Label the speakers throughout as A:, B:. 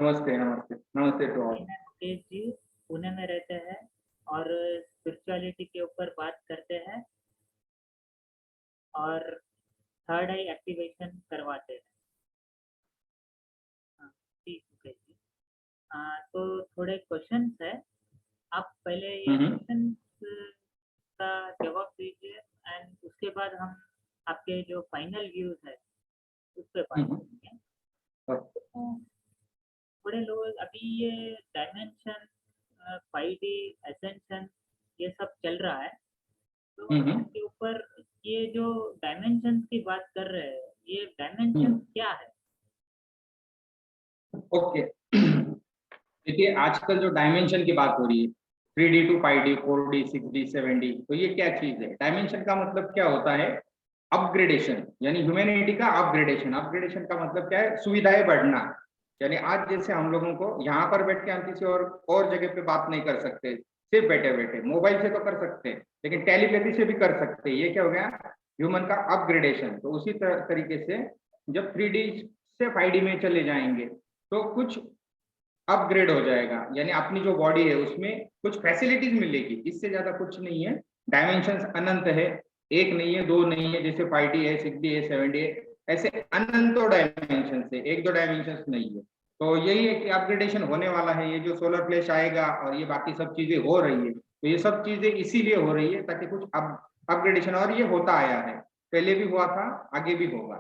A: नमस्ते, नमस्ते, नमस्ते टू ऑल।
B: मुकेश जी पुणे में रहते हैं और स्पिरिचुअलिटी के ऊपर बात करते हैं और थर्ड आई एक्टिवेशन करवाते हैं। हाँ, जी मुकेश जी। तो थोड़े क्वेश्चंस है, आप पहले ये
A: हम्म
B: क्वेश्चंस का जवाब दीजिए एंड उसके बाद हम आपके जो फाइनल व्यूज है उस पर बात
A: हम्म
B: करेंगे। तो थोड़े लोग अभी ये डायमेंशन 5D एसेंशन ये सब चल रहा है, तो
A: हम्म
B: इसके ऊपर ये जो डायमेंशंस की बात कर रहे हैं, ये डायमेंशन
A: हम्म
B: क्या है?
A: ओके। देखिए, आजकल जो डायमेंशन की बात हो रही है, 3D to 5D, 4D, 6D, 7D, तो ये क्या चीज है? डायमेंशन का मतलब क्या होता है? अपग्रेडेशन, यानी ह्यूमैनिटी का अपग्रेडेशन। अपग्रेडेशन का मतलब क्या है? सुविधाएं बढ़ना। यानी आज जैसे हम लोगों को यहाँ पर बैठ के हम किसी और जगह पे बात नहीं कर सकते, सिर्फ बैठे बैठे मोबाइल से तो कर सकते हैं, लेकिन टेलीपैथी से भी कर सकते हैं। ये क्या हो गया? ह्यूमन का अपग्रेडेशन। तो उसी तरीके से जब 3D से 5D में चले जाएंगे तो कुछ अपग्रेड हो जाएगा, यानी अपनी जो बॉडी है उसमें कुछ फैसिलिटीज मिलेगी, इससे ज्यादा कुछ नहीं है। डायमेंशंस अनंत है, एक नहीं है, दो नहीं है, जैसे 5D है, 6D है, 7D है, ऐसे अनंतो डायमेंशन है, एक दो डायमेंशन नहीं है। तो यही है कि अपग्रेडेशन होने वाला है। ये जो सोलर फ्लैश आएगा और ये बाकी सब चीजें हो रही है, तो ये सब चीजें इसीलिए हो रही है ताकि कुछ अपग्रेडेशन, और ये होता आया है, पहले भी हुआ था, आगे भी होगा।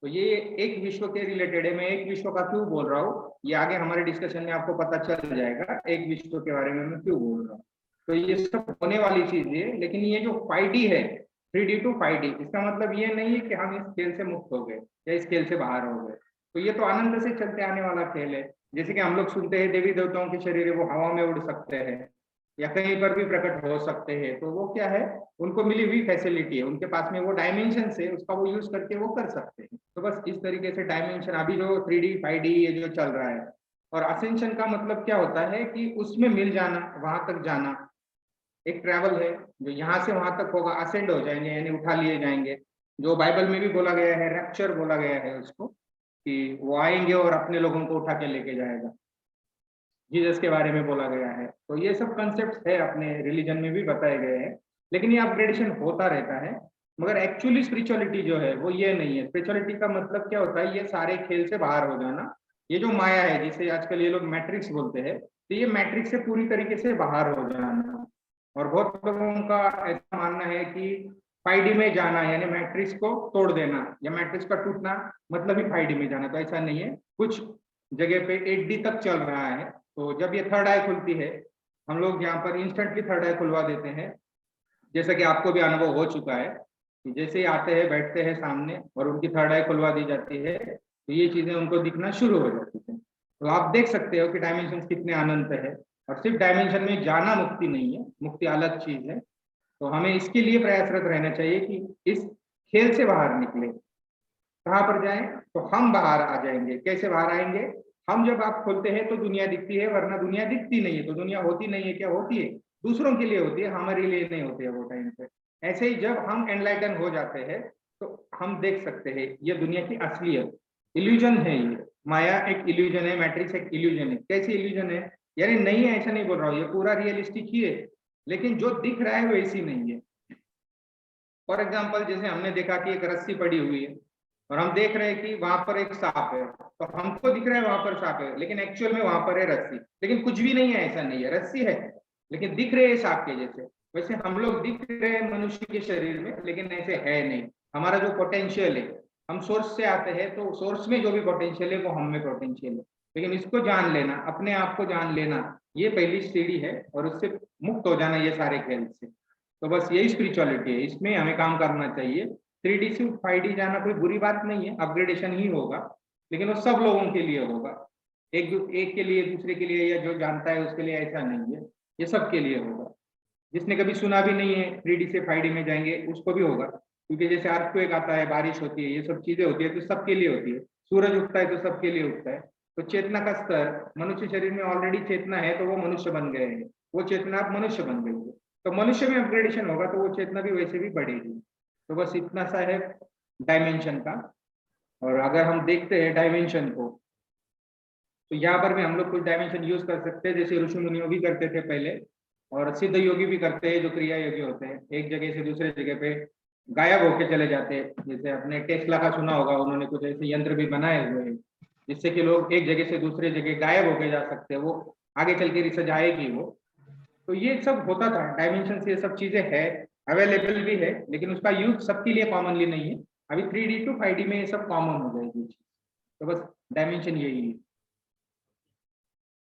A: तो ये एक विश्व के रिलेटेड है। मैं एक विश्व का क्यों बोल रहा हूँ, ये आगे हमारे डिस्कशन में आपको पता चल जाएगा, एक विश्व के बारे में मैं क्यों बोल रहा हूँ। तो ये सब होने वाली चीज है, लेकिन ये जो 5D है, 3D टू 5D, इसका मतलब ये नहीं है कि हम इस खेल से मुक्त हो गए या इस खेल से बाहर हो गए। तो ये तो आनंद से चलते आने वाला खेल है। जैसे कि हम लोग सुनते हैं देवी देवताओं के शरीर है, वो हवा में उड़ सकते हैं या कहीं पर भी प्रकट हो सकते हैं। तो वो क्या है? उनको मिली हुई फैसिलिटी है, उनके पास में वो डायमेंशन है, उसका वो यूज करके वो कर सकते हैं। तो बस इस तरीके से डायमेंशन अभी जो 3D 5D ये जो चल रहा है। और असेंशन का मतलब क्या होता है? कि उसमें मिल जाना, वहां तक जाना, एक ट्रैवल है जो यहाँ से वहां तक होगा, असेंड हो जाएंगे यानी उठा लिए जाएंगे। जो बाइबल में भी बोला गया है, रैप्चर बोला गया है उसको, कि वो आएंगे और अपने लोगों को उठा के लेके जाएगा। जीसस के बारे में बोला गया है। तो ये सब कंसेप्ट है, अपने रिलीजन में भी बताए गए हैं। लेकिन ये अपग्रेडेशन होता रहता है, मगर एक्चुअली स्पिरिचुअलिटी जो है वो ये नहीं है। स्पिरिचुअलिटी का मतलब क्या होता है? ये सारे खेल से बाहर हो जाना। ये जो माया है, जिसे आजकल ये लोग मैट्रिक्स बोलते हैं, तो ये मैट्रिक्स से पूरी तरीके से बाहर हो जाना। और बहुत लोगों का ऐसा मानना है कि 5D में जाना यानी मैट्रिक्स को तोड़ देना, या मैट्रिक्स का टूटना मतलब ही 5D में जाना। तो ऐसा नहीं है, कुछ जगह पे 8D तक चल रहा है। तो जब ये थर्ड आई खुलती है, हम लोग यहाँ पर इंस्टेंटली थर्ड आई खुलवा देते हैं। जैसा कि आपको भी अनुभव हो चुका है कि जैसे ही आते हैं, बैठते हैं सामने और उनकी थर्ड आई खुलवा दी जाती है, तो ये चीजें उनको दिखना शुरू हो जाती है। तो आप देख सकते हो कि डायमेंशन कितने अनंत है। और सिर्फ डायमेंशन में जाना मुक्ति नहीं है, मुक्ति अलग चीज है। तो हमें इसके लिए प्रयासरत रहना चाहिए कि इस खेल से बाहर निकले। कहाँ पर जाएं? तो हम बाहर आ जाएंगे। कैसे बाहर आएंगे? हम जब आप खोलते हैं तो दुनिया दिखती है, वरना दुनिया दिखती नहीं है। तो दुनिया होती नहीं है, क्या होती है? दूसरों के लिए होती है, हमारे लिए नहीं होती है वो टाइम पे। ऐसे ही जब हम एनलाइटन हो जाते हैं तो हम देख सकते हैं ये दुनिया की असलियत। इल्यूजन है ये, माया एक इल्यूजन है, मैट्रिक्स एक इल्यूजन है। कैसी इल्यूजन है? यानी नहीं है ऐसा नहीं बोल रहा हूँ, ये पूरा रियलिस्टिक ही है, लेकिन जो दिख रहा है वैसी नहीं है। फॉर एग्जाम्पल, जैसे हमने देखा कि एक रस्सी पड़ी हुई है और हम देख रहे हैं कि वहां पर एक सांप है, तो हमको दिख रहा है वहां पर सांप है, लेकिन एक्चुअल में वहां पर है रस्सी। लेकिन कुछ भी नहीं है, ऐसा नहीं है, रस्सी है लेकिन दिख रहे हैं सांप के जैसे। वैसे हम लोग दिख रहे हैं मनुष्य के शरीर में, लेकिन ऐसे है नहीं। हमारा जो पोटेंशियल है, हम सोर्स से आते हैं, तो सोर्स में जो भी पोटेंशियल है वो हम में पोटेंशियल है। लेकिन इसको जान लेना, अपने आप को जान लेना, ये पहली सीढ़ी है, और उससे मुक्त हो जाना ये सारे खेल से। तो बस यही स्पिरिचुअलिटी है, इसमें हमें काम करना चाहिए। 3D से 5D जाना कोई बुरी बात नहीं है, अपग्रेडेशन ही होगा, लेकिन वो सब लोगों के लिए होगा। एक के लिए, दूसरे के लिए, या जो जानता है उसके लिए ऐसा नहीं है। ये सबके लिए होगा। जिसने कभी सुना भी नहीं है 3D से 5D में जाएंगे, उसको भी होगा। क्योंकि जैसे अर्थक्वेक आता है, बारिश होती है, ये सब चीजें होती है, तो सबके लिए होती है। सूरज उगता है तो सबके लिए उगता है। तो चेतना का स्तर, मनुष्य शरीर में ऑलरेडी चेतना है, तो वो मनुष्य बन गए हैं, वो चेतना अब मनुष्य बन गई है। तो मनुष्य में अपग्रेडेशन होगा तो वो चेतना भी वैसे भी बढ़ेगी। तो बस इतना सा है डायमेंशन का। और अगर हम देखते हैं डायमेंशन को, तो यहाँ पर भी हम लोग कुछ डायमेंशन यूज कर सकते हैं, जैसे ऋषि मुनियों भी करते थे पहले, और सिद्ध योगी भी करते हैं, जो क्रिया योगी होते हैं, एक जगह से दूसरे जगह पे गायब होके चले जाते हैं। जैसे आपने टेस्ला का सुना होगा, उन्होंने कुछ ऐसे यंत्र भी बनाए हुए हैं जिससे कि लोग एक जगह से दूसरे जगह गायब होके जा सकते हैं, वो आगे चल के रिसर्च आएगी वो। तो ये सब होता था, डायमेंशन से ये सब चीजें है, अवेलेबल भी है, लेकिन उसका यूज सबके लिए कॉमनली नहीं है। अभी 3D to 5D में ये सब कॉमन हो जाएगी, तो बस डायमेंशन यही है।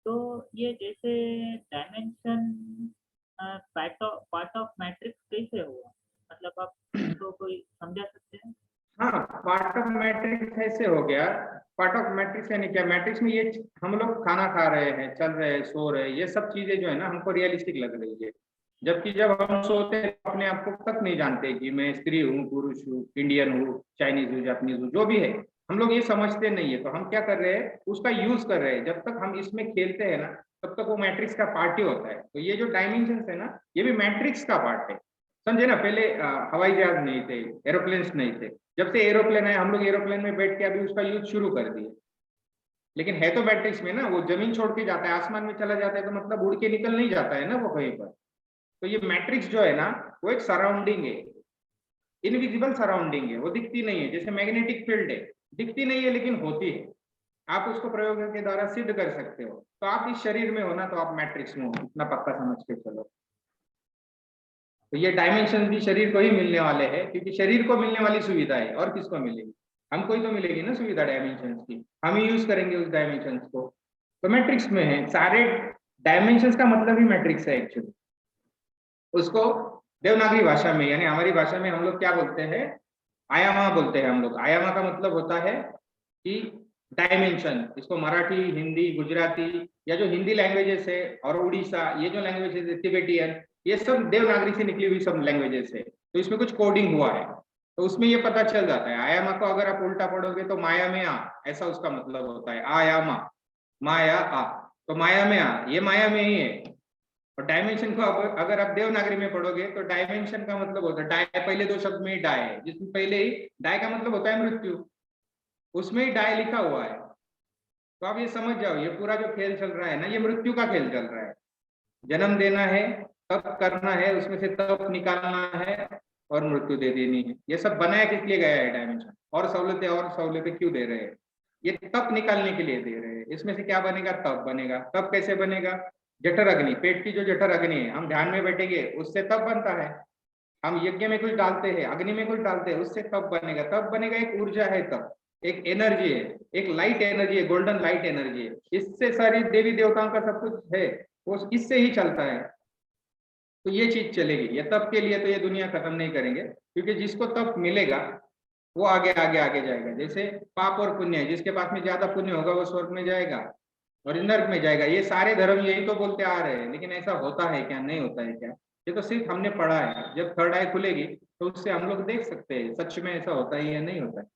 B: तो ये जैसे डायमेंशन पार्ट ऑफ मैट्रिक्स कैसे हुआ, मतलब आप इसको कोई समझा सकते हैं?
A: हाँ, पार्ट ऑफ मैट्रिक्स ऐसे हो गया। पार्ट ऑफ मैट्रिक्स यानी क्या, मैट्रिक्स में ये हम लोग खाना खा रहे हैं, चल रहे हैं, सो रहे हैं, ये सब चीजें जो है ना हमको रियलिस्टिक लग रही है। जबकि जब हम सोते हैं तो अपने आप को तक नहीं जानते कि मैं स्त्री हूँ, पुरुष हूँ, इंडियन हूँ, चाइनीज हूँ, जापानीज हूँ, जो भी है हम लोग ये समझते नहीं है। तो हम क्या कर रहे हैं, उसका यूज कर रहे हैं। जब तक हम इसमें खेलते हैं ना, तब तक वो मैट्रिक्स का पार्ट ही होता है। तो ये जो डायमेंशन है ना, ये भी मैट्रिक्स का पार्ट है, समझे ना। पहले हवाई जहाज नहीं थे, एरोप्लेन्स नहीं थे, जब से एरोप्लेन है हम लोग एरोप्लेन में बैठ के अभी उसका यूज शुरू कर दिए। लेकिन है तो मैट्रिक्स में ना, वो जमीन छोड़ के जाता है, आसमान में चला जाता है, तो मतलब उड़ के निकल नहीं जाता है ना वो कहीं पर। तो ये मैट्रिक्स जो है ना, वो एक सराउंडिंग है, इनविजिबल सराउंडिंग है, वो दिखती नहीं है। जैसे मैग्नेटिक फील्ड है, दिखती नहीं है लेकिन होती है, आप उसको प्रयोगों के द्वारा सिद्ध कर सकते हो। तो आप इस शरीर में हो ना, तो आप मैट्रिक्स में हो, इतना पक्का समझ के चलो। तो ये डायमेंशन भी शरीर को ही मिलने वाले हैं, क्योंकि शरीर को मिलने वाली सुविधा है, और किसको मिलेगी, हमको ही तो मिलेगी ना सुविधा डायमेंशन की, हम ही यूज करेंगे उस डायमेंशन को। तो मैट्रिक्स में है सारे डायमेंशन, का मतलब ही मैट्रिक्स है एक्चुअली। उसको देवनागरी भाषा में यानी हमारी भाषा में हम लोग क्या बोलते हैं, आयामा बोलते हैं हम लोग। आयामा का मतलब होता है कि डायमेंशन। इसको मराठी, हिंदी, गुजराती, या जो हिंदी लैंग्वेजेस है, और उड़ीसा, ये जो लैंग्वेजेस है, तिबेटियन, ये सब देवनागरी से निकली हुई सब लैंग्वेजेस है। तो इसमें कुछ कोडिंग हुआ है, तो उसमें ये पता चल जाता है। आयामा को अगर आप उल्टा पढ़ोगे तो माया में आ, ऐसा उसका मतलब होता है। आयामा, माया आ, तो माया में आ, ये माया में ही है। और डायमेंशन को अगर आप देवनागरी में पढ़ोगे तो डायमेंशन का मतलब होता है डाय, पहले दो शब्द में ही डाय है, जिसमें पहले ही डाय का मतलब होता है मृत्यु, उसमें ही डाय लिखा हुआ है। तो आप ये समझ जाओ, ये पूरा जो खेल चल रहा है ना, ये मृत्यु का खेल चल रहा है। जन्म देना है, तप करना है, उसमें से तप निकालना है, और मृत्यु दे देनी है। ये सब बनाया किस लिए गया है डायमेंशन, और सहूलतें क्यों दे रहे हैं, ये तप निकालने के लिए दे रहे हैं। इसमें से क्या बनेगा, तप बनेगा। तप कैसे बनेगा, जठर अग्नि, पेट की जो जठर अग्नि है, हम ध्यान में बैठेंगे उससे तप बनता है। हम यज्ञ में कुछ डालते हैं, अग्नि में कुछ डालते हैं, उससे तप बनेगा। तप बनेगा, एक ऊर्जा है, तप एक एनर्जी है, एक लाइट एनर्जी है, गोल्डन लाइट एनर्जी है। इससे सारी देवी देवताओं का सब कुछ है, वो इससे ही चलता है। तो ये चीज चलेगी। ये तप के लिए तो ये दुनिया खत्म नहीं करेंगे, क्योंकि जिसको तप मिलेगा वो आगे आगे आगे जाएगा। जैसे पाप और पुण्य है, जिसके पास में ज्यादा पुण्य होगा वो स्वर्ग में जाएगा और नर्क में जाएगा। ये सारे धर्म यही तो बोलते आ रहे हैं, लेकिन ऐसा होता है क्या, नहीं होता है क्या, ये तो सिर्फ हमने पढ़ा है। जब थर्ड आई खुलेगी तो उससे हम लोग देख सकते हैं सच में ऐसा होता है या नहीं होता है।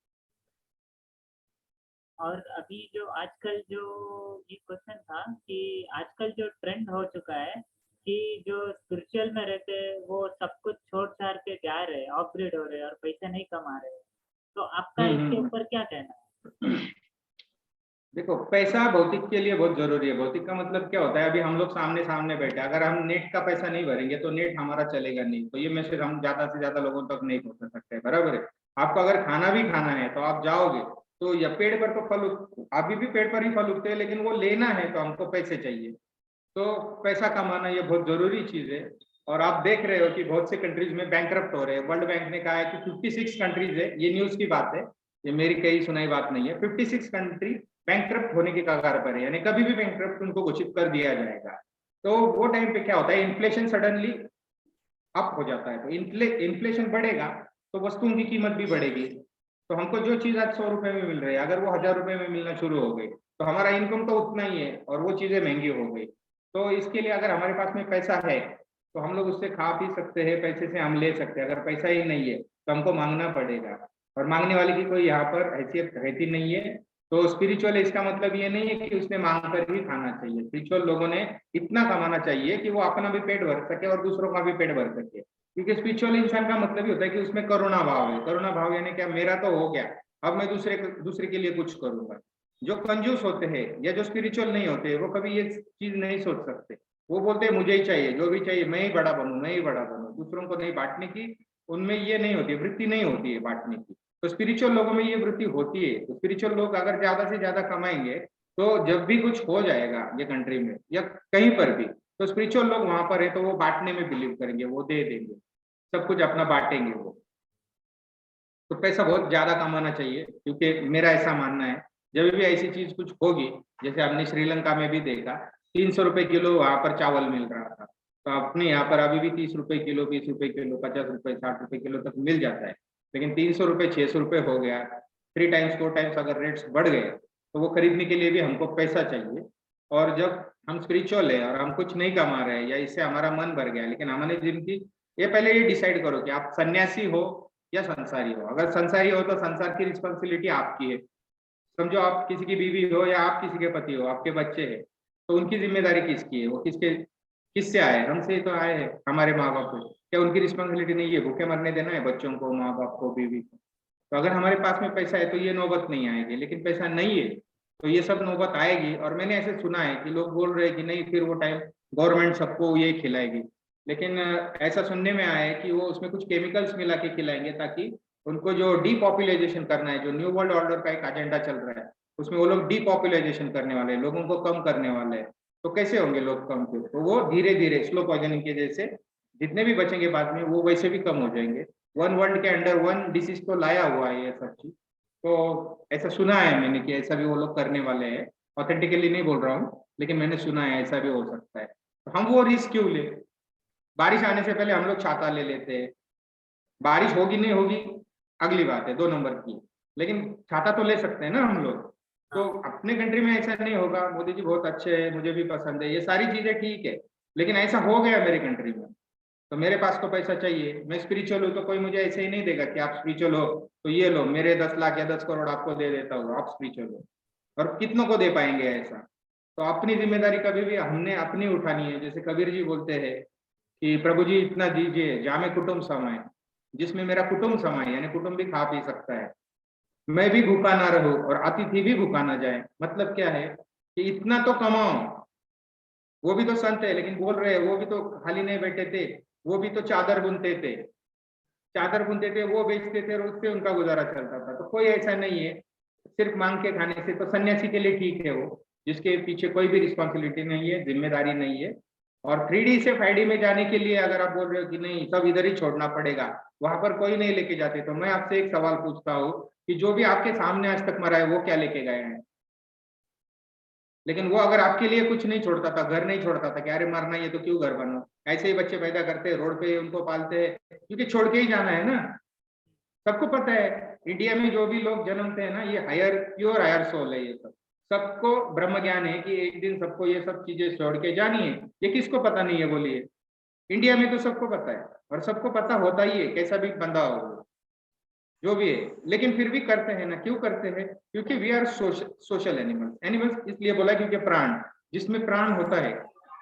B: और अभी जो आजकल जो ये क्वेश्चन था कि आजकल जो ट्रेंड हो चुका है कि जो स्पिरिचुअल में रहते हैं वो सब कुछ छोड़ छाड़ के जा रहे हैं, अपग्रेड हो रहे हैं और पैसे नहीं कमा रहे हैं, तो आपका इसके ऊपर क्या कहना है?
A: देखो, पैसा भौतिक के लिए बहुत जरूरी है। भौतिक का मतलब क्या होता है, अभी हम लोग सामने सामने बैठे, अगर हम नेट का पैसा नहीं भरेंगे तो नेट हमारा चलेगा नहीं। तो ये मैसेज हम ज्यादा से ज्यादा लोगों तक नहीं पहुंचा सकते, बराबर है। आपको अगर खाना भी खाना है तो आप जाओगे, तो या पेड़ पर तो फल अभी भी पेड़ पर ही फल उगते हैं, लेकिन वो लेना है तो हमको पैसे चाहिए। तो पैसा कमाना ये बहुत जरूरी चीज है। और आप देख रहे हो कि बहुत से कंट्रीज में बैंकरप्ट हो रहे हैं। वर्ल्ड बैंक ने कहा है कि 56 कंट्रीज है, ये न्यूज की बात है, ये मेरी कहीं सुनाई बात नहीं है, 56 कंट्री बैंकरप्ट होने के कगार पर है, यानी कभी भी बैंकरप्ट उनको घोषित कर दिया जाएगा। तो वो टाइम पे क्या होता है, इन्फ्लेशन सडनली अप हो जाता है। तो इन्फ्लेशन बढ़ेगा तो वस्तुओं की कीमत भी बढ़ेगी। तो हमको जो चीज आज 100 रुपए में मिल रही है, अगर वो 1000 रुपए में मिलना शुरू हो गई तो हमारा इनकम तो उतना ही है और वो चीजें महंगी हो गई। तो इसके लिए अगर हमारे पास में पैसा है तो हम लोग उससे खा पी सकते हैं, पैसे से हम ले सकते हैं। अगर पैसा ही नहीं है तो हमको मांगना पड़ेगा, और मांगने वाले की कोई यहाँ पर हैसियत रहती नहीं है। तो स्पिरिचुअल इसका मतलब ये नहीं है कि उसने मांग कर ही खाना चाहिए। स्पिरिचुअल लोगों ने इतना कमाना चाहिए कि वो अपना भी पेट भर सके और दूसरों का भी पेट भर सके। क्योंकि स्पिरिचुअल इंसान का मतलब ही होता है कि उसमें करुणा भाव है। करुणा भाव यानी क्या, मेरा तो हो गया, अब मैं दूसरे के लिए कुछ करूंगा। जो कंजूस होते हैं या जो स्पिरिचुअल नहीं होते वो कभी ये चीज नहीं सोच सकते। वो बोलते हैं मुझे ही चाहिए, जो भी चाहिए मैं ही बड़ा बनूं, मैं ही बड़ा बनूं, दूसरों को नहीं बांटने की उनमें ये नहीं होती, वृत्ति नहीं होती है बांटने की। तो स्पिरिचुअल लोगों में ये वृत्ति होती है। तो स्पिरिचुअल लोग अगर ज्यादा से ज्यादा कमाएंगे तो जब भी कुछ हो जाएगा ये कंट्री में या कहीं पर भी, तो स्पिरिचुअल लोग वहां पर है तो वो बांटने में बिलीव करेंगे, वो दे देंगे, सब कुछ अपना बांटेंगे वो। तो पैसा बहुत ज्यादा कमाना चाहिए, क्योंकि मेरा ऐसा मानना है जब भी ऐसी चीज कुछ होगी, जैसे हमने श्रीलंका में भी देखा 300 रुपए किलो वहां पर चावल मिल रहा था, तो अपने यहाँ पर अभी भी 30 रुपए किलो, 20 रुपए किलो, 50 रुपए, 60 रुपए किलो तक मिल जाता है। लेकिन 300 रुपए, 600 रुपए हो गया, 3 टाइम्स 4 टाइम्स अगर रेट्स बढ़ गए तो वो खरीदने के लिए भी हमको पैसा चाहिए। और जब हम स्पिरिचुअल है और हम कुछ नहीं कमा रहे हैं या इससे हमारा मन भर गया, लेकिन हमने जिनकी ये पहले ये डिसाइड करो कि आप सन्यासी हो या संसारी हो। अगर संसारी हो तो संसार की रिस्पॉन्सिबिलिटी आपकी है। समझो आप किसी की बीवी हो या आप किसी के पति हो, आपके बच्चे हैं, तो उनकी जिम्मेदारी किसकी है? वो किससे आए? हमसे ही तो आए हैं, हमारे माँ बाप को। क्या उनकी रिस्पॉन्सिबिलिटी नहीं है भूखे मरने देना है बच्चों को, माँ बाप को, बीवी को? तो अगर हमारे पास में पैसा है तो ये नौबत नहीं आएगी, लेकिन पैसा नहीं है तो ये सब नौबत आएगी। और मैंने ऐसे सुना है कि लोग बोल रहे हैं कि नहीं फिर वो टाइम गवर्नमेंट सबको ये खिलाएगी, लेकिन ऐसा सुनने में आया है कि वो उसमें कुछ केमिकल्स मिला के खिलाएंगे, ताकि उनको जो डीपॉपुलेशन करना है, जो न्यू वर्ल्ड ऑर्डर का एक एजेंडा चल रहा है उसमें वो लोग डीपॉपुलेशन करने वाले हैं, लोगों को कम करने वाले हैं। तो कैसे होंगे लोग कम? क्यों? तो वो धीरे धीरे स्लो पॉइजनिंग के जैसे जितने भी बचेंगे बाद में वो वैसे भी कम हो जाएंगे। वन वर्ल्ड के अंडर वन डिसीज तो लाया हुआ है ये सब चीज। तो ऐसा सुना है मैंने कि ऐसा भी वो लोग करने वाले हैं। ऑथेंटिकली नहीं बोल रहा हूँ, लेकिन मैंने सुना है ऐसा भी हो सकता है। तो हम वो रिस्क क्यों ले? बारिश आने से पहले हम लोग छाता ले लेते हैं। बारिश होगी नहीं होगी अगली बात है, 2 नंबर की, लेकिन छाता तो ले सकते हैं ना हम लोग। तो अपने कंट्री में ऐसा नहीं होगा। मोदी जी बहुत अच्छे हैं, मुझे भी पसंद है, ये सारी चीजें ठीक है, लेकिन ऐसा हो गया मेरे कंट्री में तो मेरे पास तो पैसा चाहिए। मैं स्पिरिचुअल हूँ तो कोई मुझे ऐसे ही नहीं देगा कि आप स्पिरिचुअल हो तो ये लो मेरे 10 लाख या 10 करोड़ आपको दे देता हूँ, आप स्पिरिचुअल हो। और कितनों को दे पाएंगे ऐसा? तो अपनी जिम्मेदारी कभी भी हमने अपनी उठानी है। जैसे कबीर जी बोलते हैं कि प्रभु जी इतना दीजिए जामे कुटुंब समाए, जिसमें मेरा कुटुंब समाए, यानी कुटुंब भी खा पी सकता है, मैं भी भूखा ना रहूं और अतिथि भी भूखा ना जाए। मतलब क्या है कि इतना तो कमाओ। वो भी तो संत है, लेकिन बोल रहे हैं वो भी तो खाली नहीं बैठे थे, वो भी तो चादर बुनते थे, चादर बुनते थे, वो बेचते थे और उससे उनका गुजारा चलता था। तो कोई ऐसा नहीं है सिर्फ मांग के खाने से। तो सन्यासी के लिए ठीक है वो, जिसके पीछे कोई भी रिस्पॉन्सिबिलिटी नहीं है, जिम्मेदारी नहीं है। और 3D से 5D में जाने के लिए अगर आप बोल रहे हो कि नहीं सब इधर ही छोड़ना पड़ेगा, वहां पर कोई नहीं लेके जाते, तो मैं आपसे एक सवाल पूछता हूँ कि जो भी आपके सामने आज तक मरा है वो क्या लेके गए हैं? लेकिन वो अगर आपके लिए कुछ नहीं छोड़ता था, घर नहीं छोड़ता था कि अरे मरना ही है तो क्यों घर बनो, ऐसे ही बच्चे पैदा करते हैं, रोड पे उनको पालते हैं, क्योंकि छोड़ के ही जाना है ना। सबको पता है इंडिया में जो भी लोग जन्मते हैं ना, ये हायर प्योर हायर सोल है। ये सब सबको ब्रह्म ज्ञान है कि एक दिन सबको ये सब चीजें छोड़ के जानी है। ये किसको पता नहीं है बोलिए? इंडिया में तो सबको पता है, और सबको पता होता ही है कैसा भी बंदा हो वो, जो भी है। लेकिन फिर भी करते हैं ना, क्यों करते हैं? क्योंकि we are social animals. Animals इसलिए बोला क्योंकि प्राण, जिसमें प्राण होता है,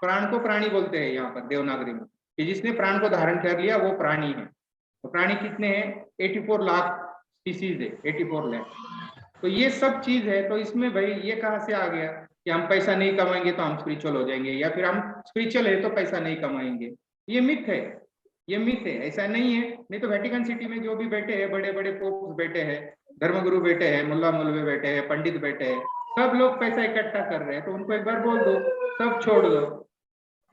A: प्राण को प्राणी बोलते हैं यहाँ पर देवनागरी में, कि जिसने प्राण को धारण कर लिया वो प्राणी है। तो प्राणी कितने हैं? 84 लाख स्पीसीज है, 84 लाख। तो ये सब चीज है। तो इसमें भाई ये कहाँ से आ गया कि हम पैसा नहीं कमाएंगे तो हम स्पिरिचुअल हो जाएंगे, या फिर हम स्पिरिचुअल है तो पैसा नहीं कमाएंगे? ये मिथ है, ये मिथ है, ऐसा नहीं है। नहीं तो वेटिकन सिटी में जो भी बैठे हैं, बड़े बड़े पोप्स बैठे हैं, धर्मगुरु बैठे हैं, मुल्ला मौलवी बैठे हैं, पंडित बैठे हैं, सब लोग पैसा इकट्ठा कर रहे हैं। तो उनको एक बार बोल दो सब छोड़ दो,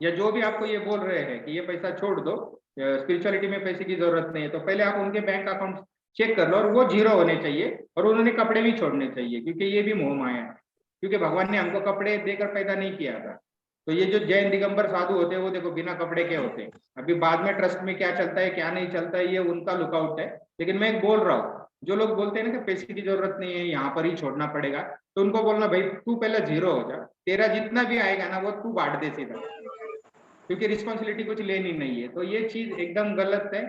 A: या जो भी आपको ये बोल रहे हैं कि ये पैसा छोड़ दो, स्पिरिचुअलिटी में पैसे की जरूरत नहीं है, तो पहले आप उनके बैंक अकाउंट चेक कर लो, और वो जीरो होने चाहिए, और उन्होंने कपड़े भी छोड़ने चाहिए, क्योंकि ये भी मोह माया है। क्योंकि भगवान ने हमको कपड़े देकर पैदा नहीं किया था। तो ये जो जैन दिगंबर साधु होते हैं वो देखो बिना कपड़े के होते हैं। अभी बाद में ट्रस्ट में क्या चलता है क्या नहीं चलता है ये उनका लुकआउट है। लेकिन मैं बोल रहा हूँ, जो लोग बोलते हैं ना कि पैसे की जरूरत नहीं है, यहाँ पर ही छोड़ना पड़ेगा, तो उनको बोलना भाई तू पहले जीरो हो जा, तेरा जितना भी आएगा ना वो तू बांट दे सीधा, क्योंकि रिस्पॉन्सिबिलिटी कुछ लेनी नहीं है। तो ये चीज एकदम गलत है